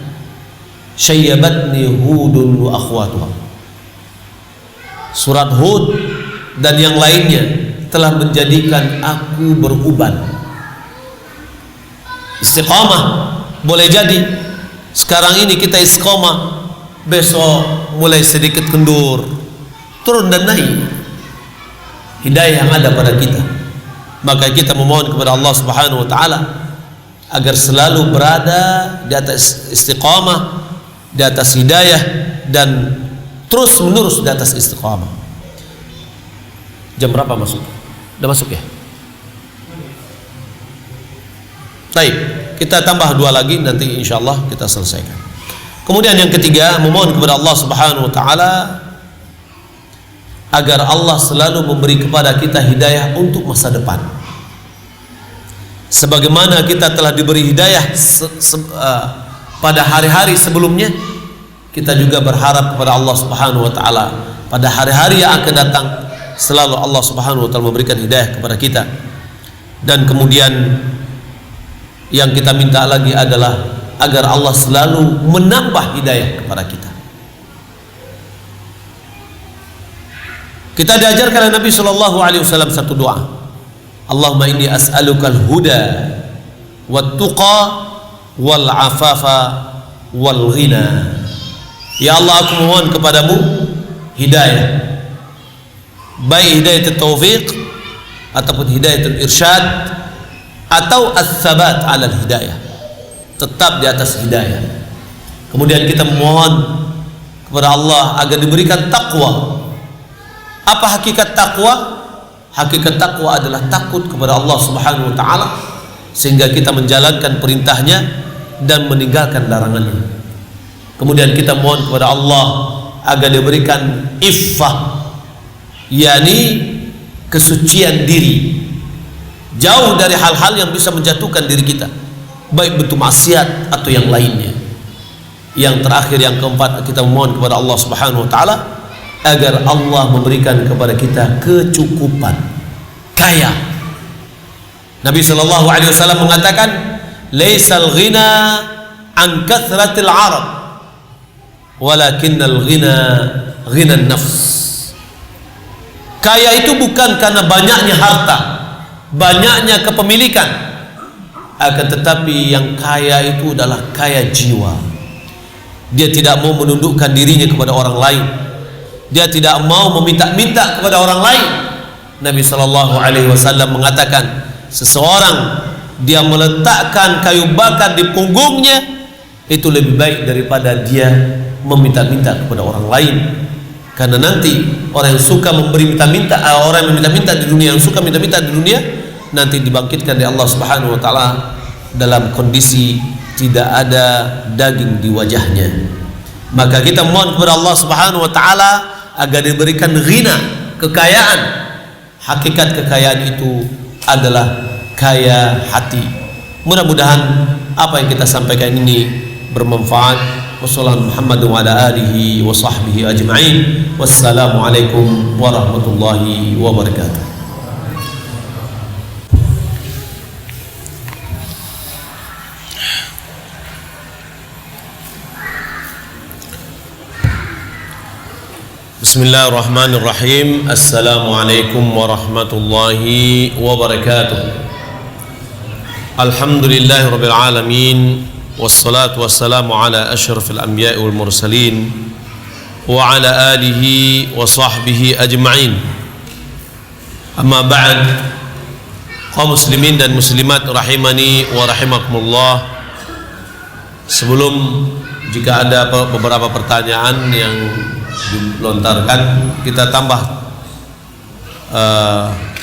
"Syayyabatni Hudun wa akhwatuha." Surat Hud dan yang lainnya telah menjadikan aku beruban. Istiqamah boleh jadi sekarang ini kita istiqamah, besok mulai sedikit kendur, turun dan naik. Hidayah yang ada pada kita. Maka kita memohon kepada Allah Subhanahu wa taala agar selalu berada di atas istiqamah, di atas hidayah, dan terus menerus di atas istiqamah. Jam berapa masuk? Udah masuk ya? Baik, kita tambah 2 lagi, nanti insyaallah kita selesaikan. Kemudian yang ketiga, memohon kepada Allah Subhanahu wa taala agar Allah selalu memberi kepada kita hidayah untuk masa depan. Sebagaimana kita telah diberi hidayah pada hari-hari sebelumnya, kita juga berharap kepada Allah Subhanahu wa taala pada hari-hari yang akan datang selalu Allah Subhanahu wa taala memberikan hidayah kepada kita. Dan kemudian yang kita minta lagi adalah agar Allah selalu menambah hidayah kepada kita. Kita diajarkan oleh Nabi sallallahu alaihi wasallam satu doa. Allahumma inni as'alukal huda wat tuqa wal afafa wal ghina. Ya Allah, aku mohon kepadamu hidayah, baik hidayah taufiq ataupun hidayah irsyad atau as-sabat 'ala hidayah, tetap di atas hidayah. Kemudian kita memohon kepada Allah agar diberikan takwa. Apa hakikat takwa? Hakikat takwa adalah takut kepada Allah Subhanahu wa taala sehingga kita menjalankan perintahnya dan meninggalkan larangannya. Kemudian kita mohon kepada Allah agar diberikan iffah, yakni kesucian diri, jauh dari hal-hal yang bisa menjatuhkan diri kita, baik bentuk maksiat atau yang lainnya. Yang terakhir, yang keempat, kita memohon kepada Allah Subhanahu wa taala agar Allah memberikan kepada kita kecukupan, kaya. Nabi sallallahu alaihi wasallam mengatakan, "Laisal ghina an kathratil 'arab, walakinnal ghina ghinan nafs." Kaya itu bukan karena banyaknya harta, banyaknya kepemilikan, akan tetapi yang kaya itu adalah kaya jiwa. Dia tidak mau menundukkan dirinya kepada orang lain, dia tidak mau meminta-minta kepada orang lain. Nabi sallallahu alaihi wasallam mengatakan, seseorang dia meletakkan kayu bakar di punggungnya itu lebih baik daripada dia meminta-minta kepada orang lain. Karena nanti orang yang suka memberi minta-minta, orang yang meminta-minta di dunia, yang suka minta-minta di dunia, nanti dibangkitkan oleh Allah Subhanahu wa taala dalam kondisi tidak ada daging di wajahnya. Maka kita mohon kepada Allah Subhanahu wa taala agar diberikan ghina, kekayaan. Hakikat kekayaan itu adalah kaya hati. Mudah-mudahan apa yang kita sampaikan ini bermanfaat. Wassalamualaikum Muhammad wa ala alihi wa sahbihi ajma'in. Wassalamualaikum warahmatullahi wabarakatuh. Bismillahirrahmanirrahim. Assalamualaikum warahmatullahi wabarakatuh. Alhamdulillahirabbil alamin. Wassalatu wassalamu ala asyrafil anbiya'i wal mursalin wa ala alihi wa sahbihi ajma'in. Amma ba'd. Kaum muslimin dan muslimat rahimani wa rahimakumullah. Sebelum jika ada beberapa pertanyaan yang dilontarkan, kita tambah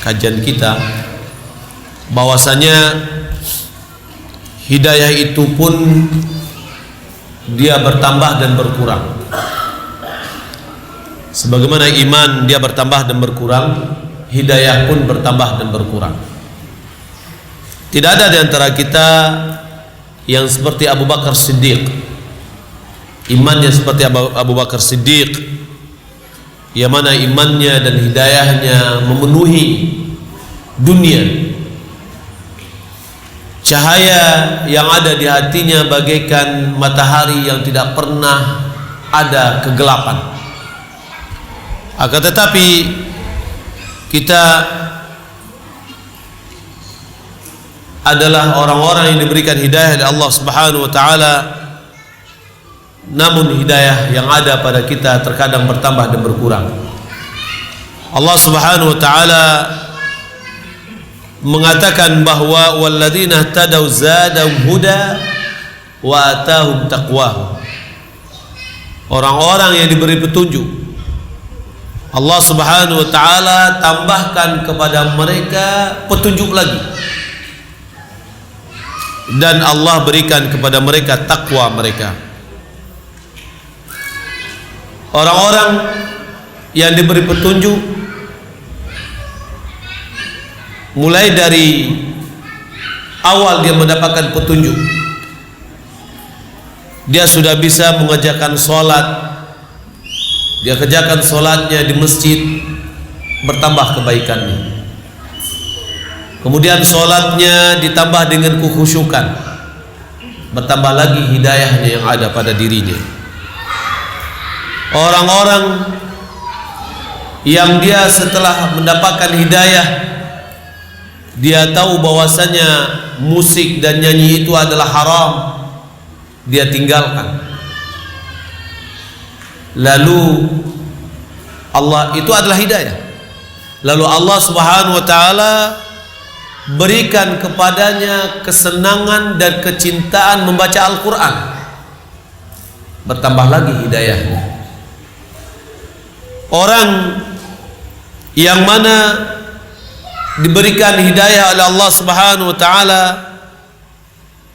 kajian kita bahwasanya hidayah itu pun dia bertambah dan berkurang. Sebagaimana iman dia bertambah dan berkurang, hidayah pun bertambah dan berkurang. Tidak ada di antara kita yang seperti Abu Bakar Siddiq, imannya seperti Abu Bakar Siddiq, yang mana imannya dan hidayahnya memenuhi dunia. Cahaya yang ada di hatinya bagaikan matahari yang tidak pernah ada kegelapan. Akan tetapi kita adalah orang-orang yang diberikan hidayah oleh Allah Subhanahu wa taala, namun hidayah yang ada pada kita terkadang bertambah dan berkurang. Allah Subhanahu wa taala mengatakan bahwa walladzina ihtadaw zadahum huda wa atahum taqwahum. Orang-orang yang diberi petunjuk, Allah Subhanahu wa taala tambahkan kepada mereka petunjuk lagi, dan Allah berikan kepada mereka takwa mereka. Orang-orang yang diberi petunjuk, mulai dari awal dia mendapatkan petunjuk, dia sudah bisa mengerjakan sholat, dia kerjakan sholatnya di masjid, bertambah kebaikannya. Kemudian sholatnya ditambah dengan kekhusyukan, bertambah lagi hidayahnya yang ada pada dirinya. Orang-orang yang dia setelah mendapatkan hidayah, dia tahu bahwasanya musik dan nyanyi itu adalah haram, dia tinggalkan. Lalu Allah, itu adalah hidayah. Lalu Allah Subhanahu wa taala berikan kepadanya kesenangan dan kecintaan membaca Al-Quran, bertambah lagi hidayahnya. Orang yang mana diberikan hidayah oleh Allah Subhanahu wa taala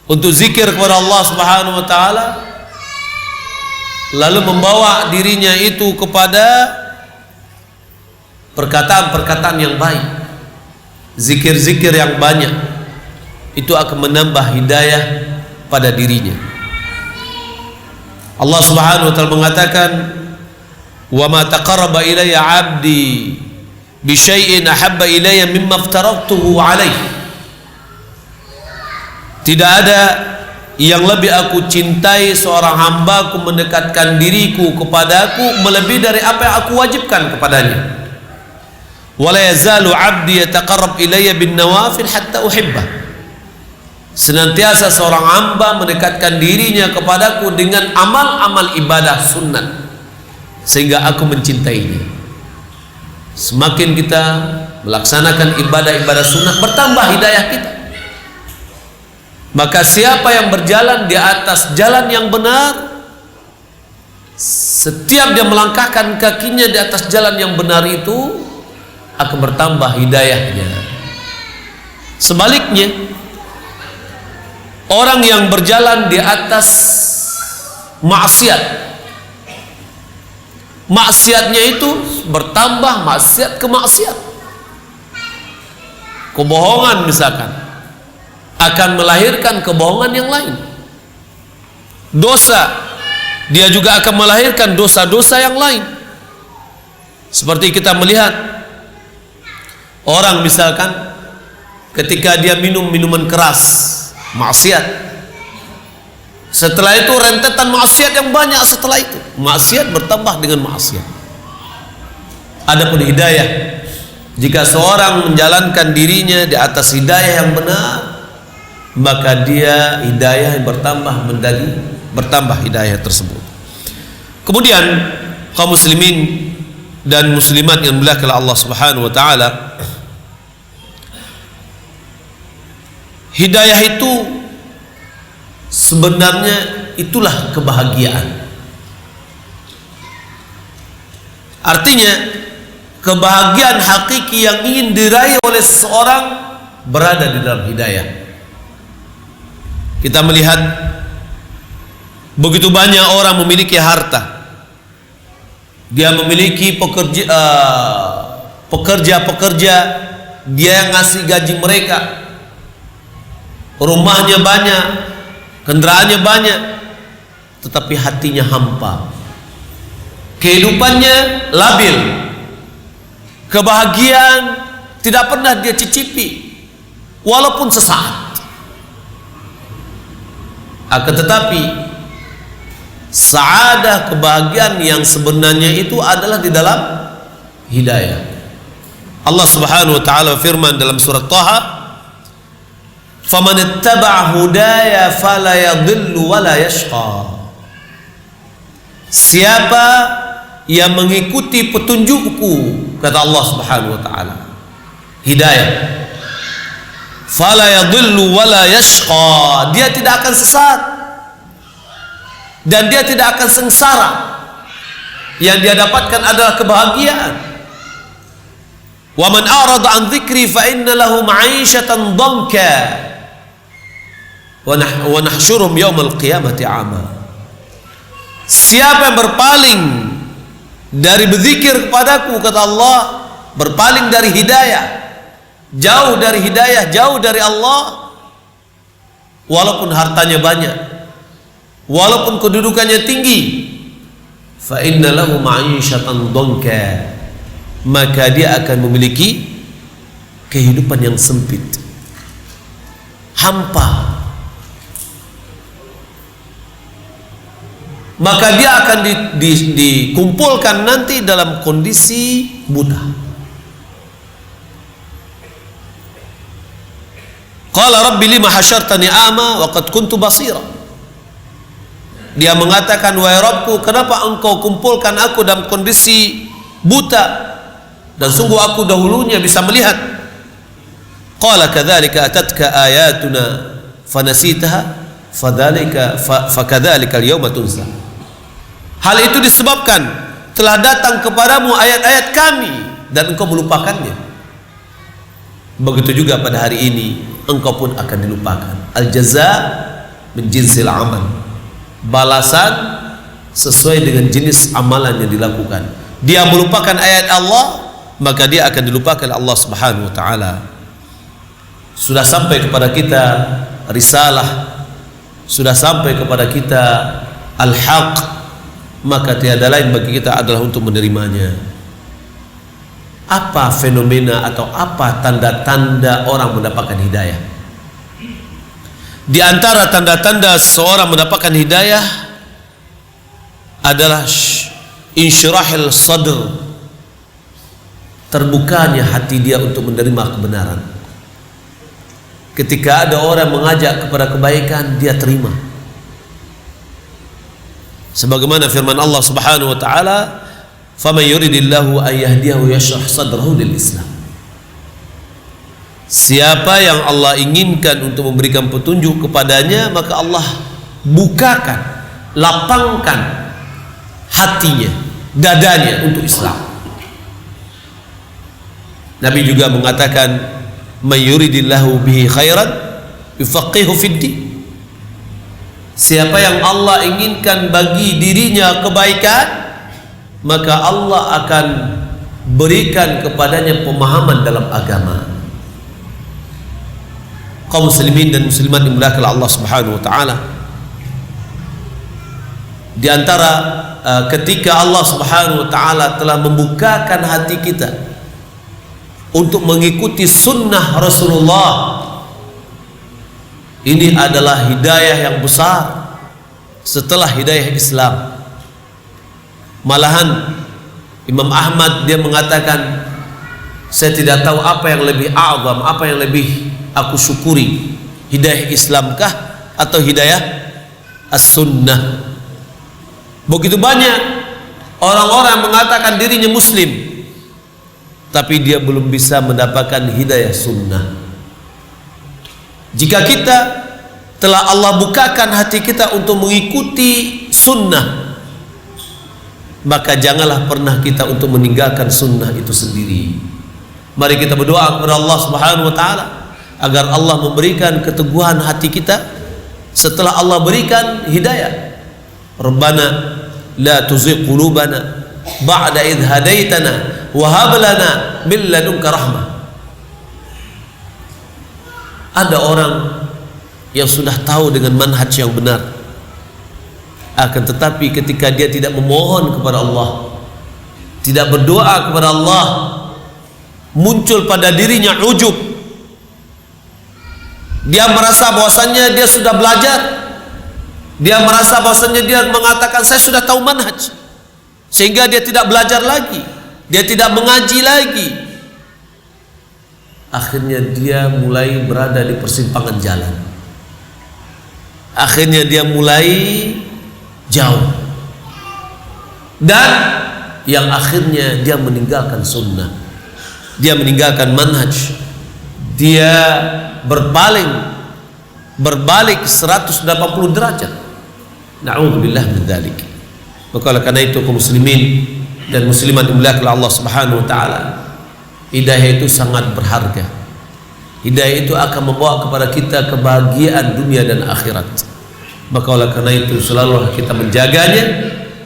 untuk zikir kepada Allah Subhanahu wa taala, lalu membawa dirinya itu kepada perkataan-perkataan yang baik, zikir-zikir yang banyak, itu akan menambah hidayah pada dirinya. Allah Subhanahu wa taala mengatakan, "Wa ma taqarraba ilayya 'abdi bi syai'in ahabba ilayya mimma aftaratuhu 'alaihi." Tidak ada yang lebih aku cintai seorang hambaku mendekatkan diriku kepadaku melebihi dari apa yang aku wajibkan kepadanya. Wala yazalu 'abdi yataqarrab ilayya bin nawafil hatta uhibbah. Senantiasa seorang hamba mendekatkan dirinya kepadaku dengan amal-amal ibadah sunnat sehingga aku mencintainya. Semakin kita melaksanakan ibadah-ibadah sunnat, bertambah hidayah kita. Maka siapa yang berjalan di atas jalan yang benar, setiap dia melangkahkan kakinya di atas jalan yang benar itu akan bertambah hidayahnya. Sebaliknya, orang yang berjalan di atas maksiat, maksiatnya itu bertambah maksiat ke maksiat. Kebohongan misalkan akan melahirkan kebohongan yang lain. Dosa, dia juga akan melahirkan dosa-dosa yang lain. Seperti kita melihat orang misalkan ketika dia minum minuman keras, maksiat. Setelah itu rentetan maksiat yang banyak setelah itu. Maksiat bertambah dengan maksiat. Adapun hidayah, jika seorang menjalankan dirinya di atas hidayah yang benar, maka dia hidayah yang bertambah hidayah tersebut. Kemudian kaum muslimin dan muslimat yang dimuliakan oleh Allah Subhanahu wa taala, Hidayah itu sebenarnya itulah kebahagiaan. Artinya kebahagiaan hakiki yang ingin diraih oleh seseorang berada di dalam hidayah. Kita melihat begitu banyak orang memiliki harta. Dia memiliki pekerja-pekerja, dia yang ngasih gaji mereka, rumahnya banyak, kendaraannya banyak, tetapi hatinya hampa, kehidupannya labil, kebahagiaan tidak pernah dia cicipi walaupun sesaat. Akan tetapi sa'adah, kebahagiaan yang sebenarnya itu adalah di dalam hidayah. Allah Subhanahu wa taala firman dalam surat Thaha, "Faman ittaba'a hudaya fala yadhillu wa la yashqa." Siapa yang mengikuti petunjukku, kata Allah Subhanahu wa taala, hidayah, fala yadhillu wa la yashqa, dia tidak akan sesat dan dia tidak akan sengsara. Yang dia dapatkan adalah kebahagiaan. Wa man a'rada an dzikri fa inna lahu ma'isyatan dhanka wa nahsyurum yaumal qiyamati 'ama. Siapa yang berpaling dari berzikir kepadaku, kata Allah, berpaling dari hidayah, jauh dari hidayah, jauh dari Allah, walaupun hartanya banyak, walaupun kedudukannya tinggi, fa inna lahu ma'isyatan dhanka, maka dia akan memiliki kehidupan yang sempit, hampa. Maka dia akan dikumpulkan nanti dalam kondisi buta. Qala rabbi lima hasyartani a'ma wa qad kuntu basira. Dia mengatakan, wahai Rabbku, kenapa engkau kumpulkan aku dalam kondisi buta, dan sungguh aku dahulunya bisa melihat. Qala kadzalika atatka ayatuna fanasitaha fakadzalika al-yawma tunsa. Hal itu disebabkan telah datang kepadamu ayat-ayat kami dan engkau melupakannya. Begitu juga pada hari ini engkau pun akan dilupakan. Al-jaza min jinsil amal. Balasan sesuai dengan jenis amalan yang dilakukan. Dia melupakan ayat Allah, maka dia akan dilupakan Allah Subhanahu wa taala. Sudah sampai kepada kita risalah, sudah sampai kepada kita al-haq, maka tiada lain bagi kita adalah untuk menerimanya. Apa fenomena atau apa tanda-tanda orang mendapatkan hidayah? Di antara tanda-tanda seorang mendapatkan hidayah adalah insyirahil sadr, terbukanya hati dia untuk menerima kebenaran. Ketika ada orang mengajak kepada kebaikan, dia terima. Sebagaimana firman Allah Subhanahu wa taala, "Faman yuridillahu an yahdiyahu yashrah sadrahu lil Islam." Siapa yang Allah inginkan untuk memberikan petunjuk kepadanya, maka Allah bukakan, lapangkan hatinya, dadanya untuk Islam. Nabi juga mengatakan, "May yuridillahu bihi khairan yufaqihu fid din." Siapa yang Allah inginkan bagi dirinya kebaikan, maka Allah akan berikan kepadanya pemahaman dalam agama. Kaum muslimin dan muslimat dimuliakan Allah Subhanahu wa taala, di antara ketika Allah Subhanahu wa taala telah membukakan hati kita untuk mengikuti sunnah Rasulullah, ini adalah hidayah yang besar setelah hidayah Islam. Malahan Imam Ahmad dia mengatakan, saya tidak tahu apa yang lebih a'zam, apa yang lebih aku syukuri, hidayah Islamkah atau hidayah as-sunnah. Begitu banyak orang-orang mengatakan dirinya muslim, tapi dia belum bisa mendapatkan hidayah sunnah. Jika kita telah Allah bukakan hati kita untuk mengikuti sunnah, maka janganlah pernah kita untuk meninggalkan sunnah itu sendiri. Mari kita berdoa kepada Allah Subhanahu wa Ta'ala agar Allah memberikan keteguhan hati kita setelah Allah berikan hidayah. Rabbana la tuzigh qulubana ba'da idh hadaitana wa hab lana min ladunka rahmah. Ada orang yang sudah tahu dengan manhaj yang benar, akan tetapi ketika dia tidak memohon kepada Allah, tidak berdoa kepada Allah, muncul pada dirinya ujub. Dia merasa bahwasannya dia sudah belajar, dia merasa bahwasannya dia mengatakan saya sudah tahu manhaj, sehingga dia tidak belajar lagi, dia tidak mengaji lagi. Akhirnya dia mulai berada di persimpangan jalan, akhirnya dia mulai jauh, dan yang akhirnya dia meninggalkan sunnah, dia meninggalkan manhaj, dia berbalik 180 derajat. Na'udzubillah min dzalik. Maka oleh karena itu kaum muslimin dan muslimat dimuliakan Allah Subhanahu wa Ta'ala, hidayah itu sangat berharga. Hidayah itu akan membawa kepada kita kebahagiaan dunia dan akhirat. Maka oleh karena itu selalu kita menjaganya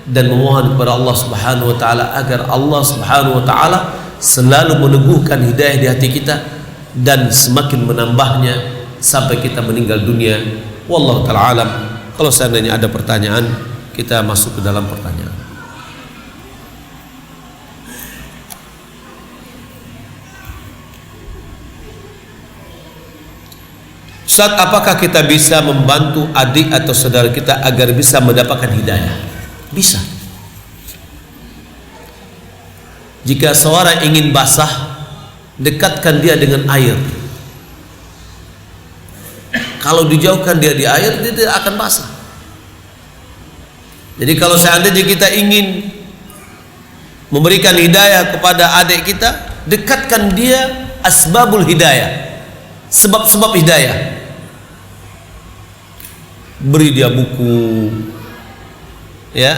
dan memohon kepada Allah Subhanahu wa Ta'ala agar Allah Subhanahu wa Ta'ala selalu meneguhkan hidayah di hati kita dan semakin menambahnya sampai kita meninggal dunia. Wallahu ta'ala alam. Kalau seandainya ada pertanyaan, kita masuk ke dalam pertanyaan. Ustaz, apakah kita bisa membantu adik atau saudara kita agar bisa mendapatkan hidayah? Bisa. Jika seorang ingin basah, dekatkan dia dengan air. Kalau dijauhkan dia di air, dia tidak akan basah. Jadi kalau seandainya kita ingin memberikan hidayah kepada adik kita, dekatkan dia asbabul hidayah, sebab-sebab hidayah. Beri dia buku, ya,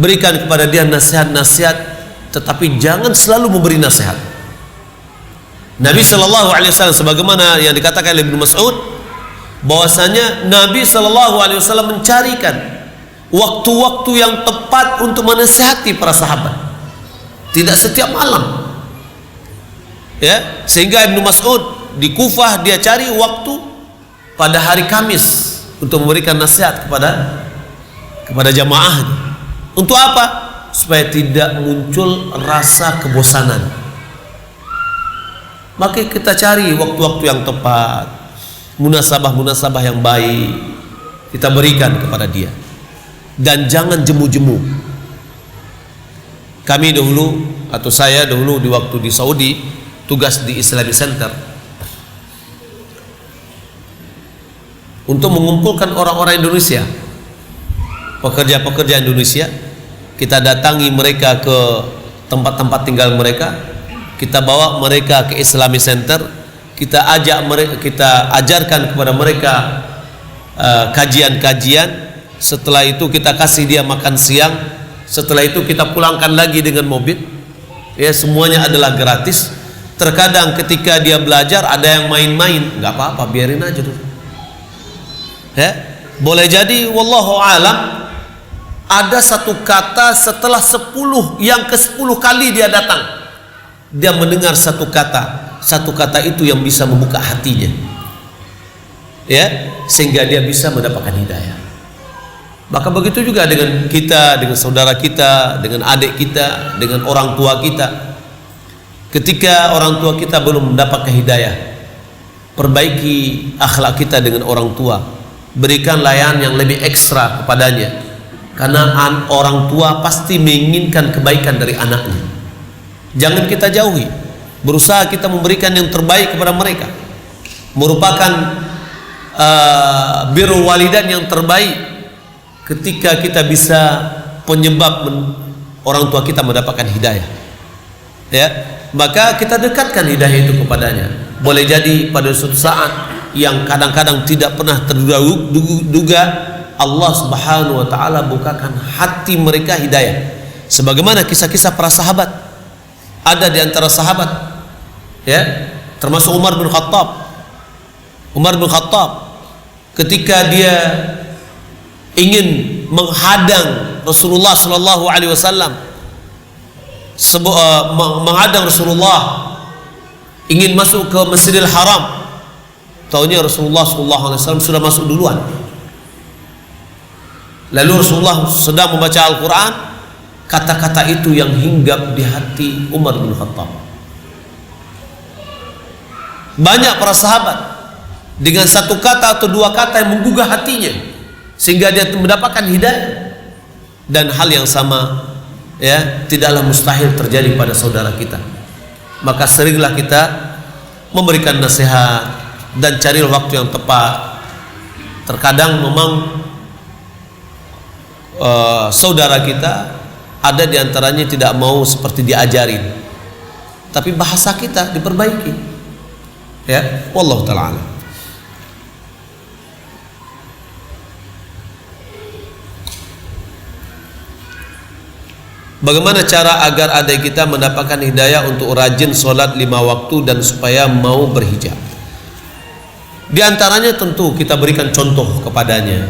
berikan kepada dia nasihat-nasihat, tetapi jangan selalu memberi nasihat. Nabi Shallallahu Alaihi Wasallam sebagaimana yang dikatakan oleh Ibnu Mas'ud, bahwasanya Nabi Shallallahu Alaihi Wasallam mencarikan waktu-waktu yang tepat untuk menasihati para sahabat, tidak setiap malam, ya. Sehingga Ibnu Mas'ud di Kufah dia cari waktu pada hari Kamis untuk memberikan nasihat kepada jamaah. Untuk apa? Supaya tidak muncul rasa kebosanan. Maka kita cari waktu-waktu yang tepat, munasabah-munasabah yang baik, kita berikan kepada dia. Dan jangan jemu-jemu. Kami dahulu, atau saya dahulu di waktu di Saudi, tugas di Islamic Center untuk mengumpulkan orang-orang Indonesia, pekerja-pekerja Indonesia. Kita datangi mereka ke tempat-tempat tinggal mereka, kita bawa mereka ke Islamic Center, kita ajak mereka, kita ajarkan kepada mereka kajian-kajian. Setelah itu kita kasih dia makan siang. Setelah itu kita pulangkan lagi dengan mobil. Ya, semuanya adalah gratis. Terkadang ketika dia belajar ada yang main-main, nggak apa-apa, biarin aja dulu. Ya, boleh jadi wallahu alam ada satu kata setelah 10, yang ke-10 kali dia datang, dia mendengar satu kata itu yang bisa membuka hatinya, ya, sehingga dia bisa mendapatkan hidayah. Maka begitu juga dengan kita, dengan saudara kita, dengan adik kita, dengan orang tua kita. Ketika orang tua kita belum mendapatkan hidayah, perbaiki akhlak kita dengan orang tua, berikan layanan yang lebih ekstra kepadanya, karena orang tua pasti menginginkan kebaikan dari anaknya. Jangan kita jauhi, berusaha kita memberikan yang terbaik kepada mereka, merupakan birrul walidain yang terbaik. Ketika kita bisa penyebab orang tua kita mendapatkan hidayah, ya, maka kita dekatkan hidayah itu kepadanya. Boleh jadi pada suatu saat yang kadang-kadang tidak pernah terduga, Allah Subhanahu wa taala bukakan hati mereka hidayah. Sebagaimana kisah-kisah para sahabat. Ada di antara sahabat, ya, termasuk Umar bin Khattab. Umar bin Khattab ketika dia ingin menghadang Rasulullah sallallahu alaihi wasallam, menghadang Rasulullah ingin masuk ke Masjidil Haram. Taunya Rasulullah sallallahu alaihi wasallam sudah masuk duluan. Lalu Rasulullah sedang membaca Al-Quran, kata-kata itu yang hinggap di hati Umar bin Khattab. Banyak para sahabat dengan satu kata atau dua kata yang menggugah hatinya sehingga dia mendapatkan hidayah. Dan hal yang sama, ya, tidaklah mustahil terjadi pada saudara kita. Maka seringlah kita memberikan nasihat dan cari waktu yang tepat. Terkadang memang saudara kita ada di antaranya tidak mau seperti diajarin, tapi bahasa kita diperbaiki, ya. Wallahu ta'ala. Bagaimana cara agar adik kita mendapatkan hidayah untuk rajin sholat 5 waktu dan supaya mau berhijab? Di antaranya tentu kita berikan contoh kepadanya,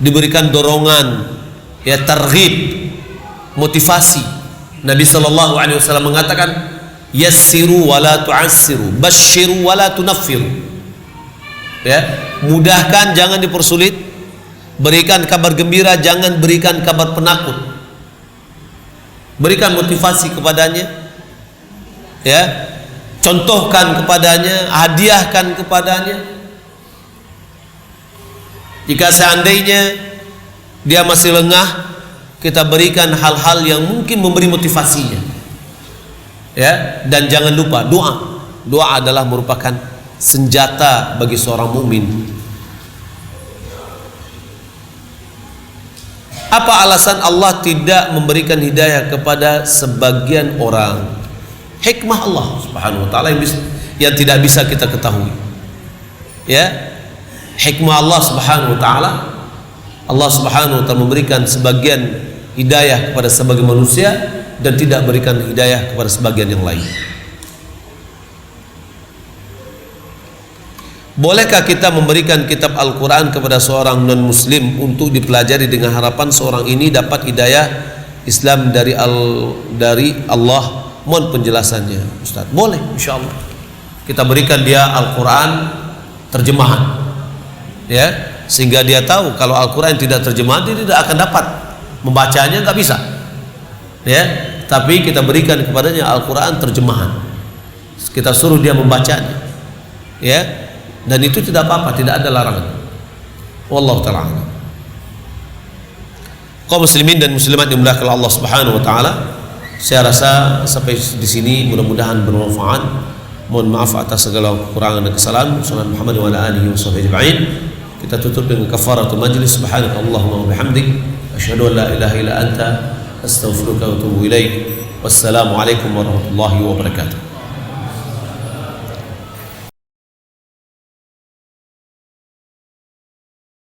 diberikan dorongan, ya, targhib, motivasi. Nabi sallallahu alaihi wasallam mengatakan, yassiru wa la tu'assiru, basyiru wa la tunaffiru. Ya, mudahkan, jangan dipersulit. Berikan kabar gembira, jangan berikan kabar penakut. Berikan motivasi kepadanya, ya. Contohkan kepadanya, hadiahkan kepadanya. Jika seandainya dia masih lengah, kita berikan hal-hal yang mungkin memberi motivasinya, ya. Dan jangan lupa doa. Doa adalah merupakan senjata bagi seorang mukmin. Apa alasan Allah tidak memberikan hidayah kepada sebagian orang? Hikmah Allah Subhanahu wa taala yang tidak bisa kita ketahui, ya. Hikmah Allah Subhanahu wa taala, Allah Subhanahu wa taala memberikan sebagian hidayah kepada sebagian manusia dan tidak berikan hidayah kepada sebagian yang lain. Bolehkah kita memberikan kitab Al-Quran kepada seorang non-muslim untuk dipelajari dengan harapan seorang ini dapat hidayah Islam dari Allah? Mohon penjelasannya, Ustaz. Boleh, insya Allah. Kita berikan dia Al-Quran terjemahan, ya, sehingga dia tahu kalau Al-Quran tidak terjemahan dia tidak akan dapat membacanya, nggak bisa, ya. Tapi kita berikan kepadanya Al-Quran terjemahan, kita suruh dia membacanya, ya. Dan itu tidak apa-apa, tidak ada larangan. Wallahu ta'ala. Kaum muslimin dan muslimat yang dimuliakan Allah Subhanahu wa taala, saya rasa sampai di sini mudah-mudahan bermanfaat. Mohon maaf atas segala kekurangan dan kesalahan. Sallallahu Muhammad wa ala alihi washabbihi ajma'in. Kita tutup dengan kafaratul majlis. Subhanakallahumma wa bihamdik, asyhadu an la ilaha illa anta, astaghfiruka wa atubu ilaik. Wassalamu alaikum warahmatullahi wabarakatuh.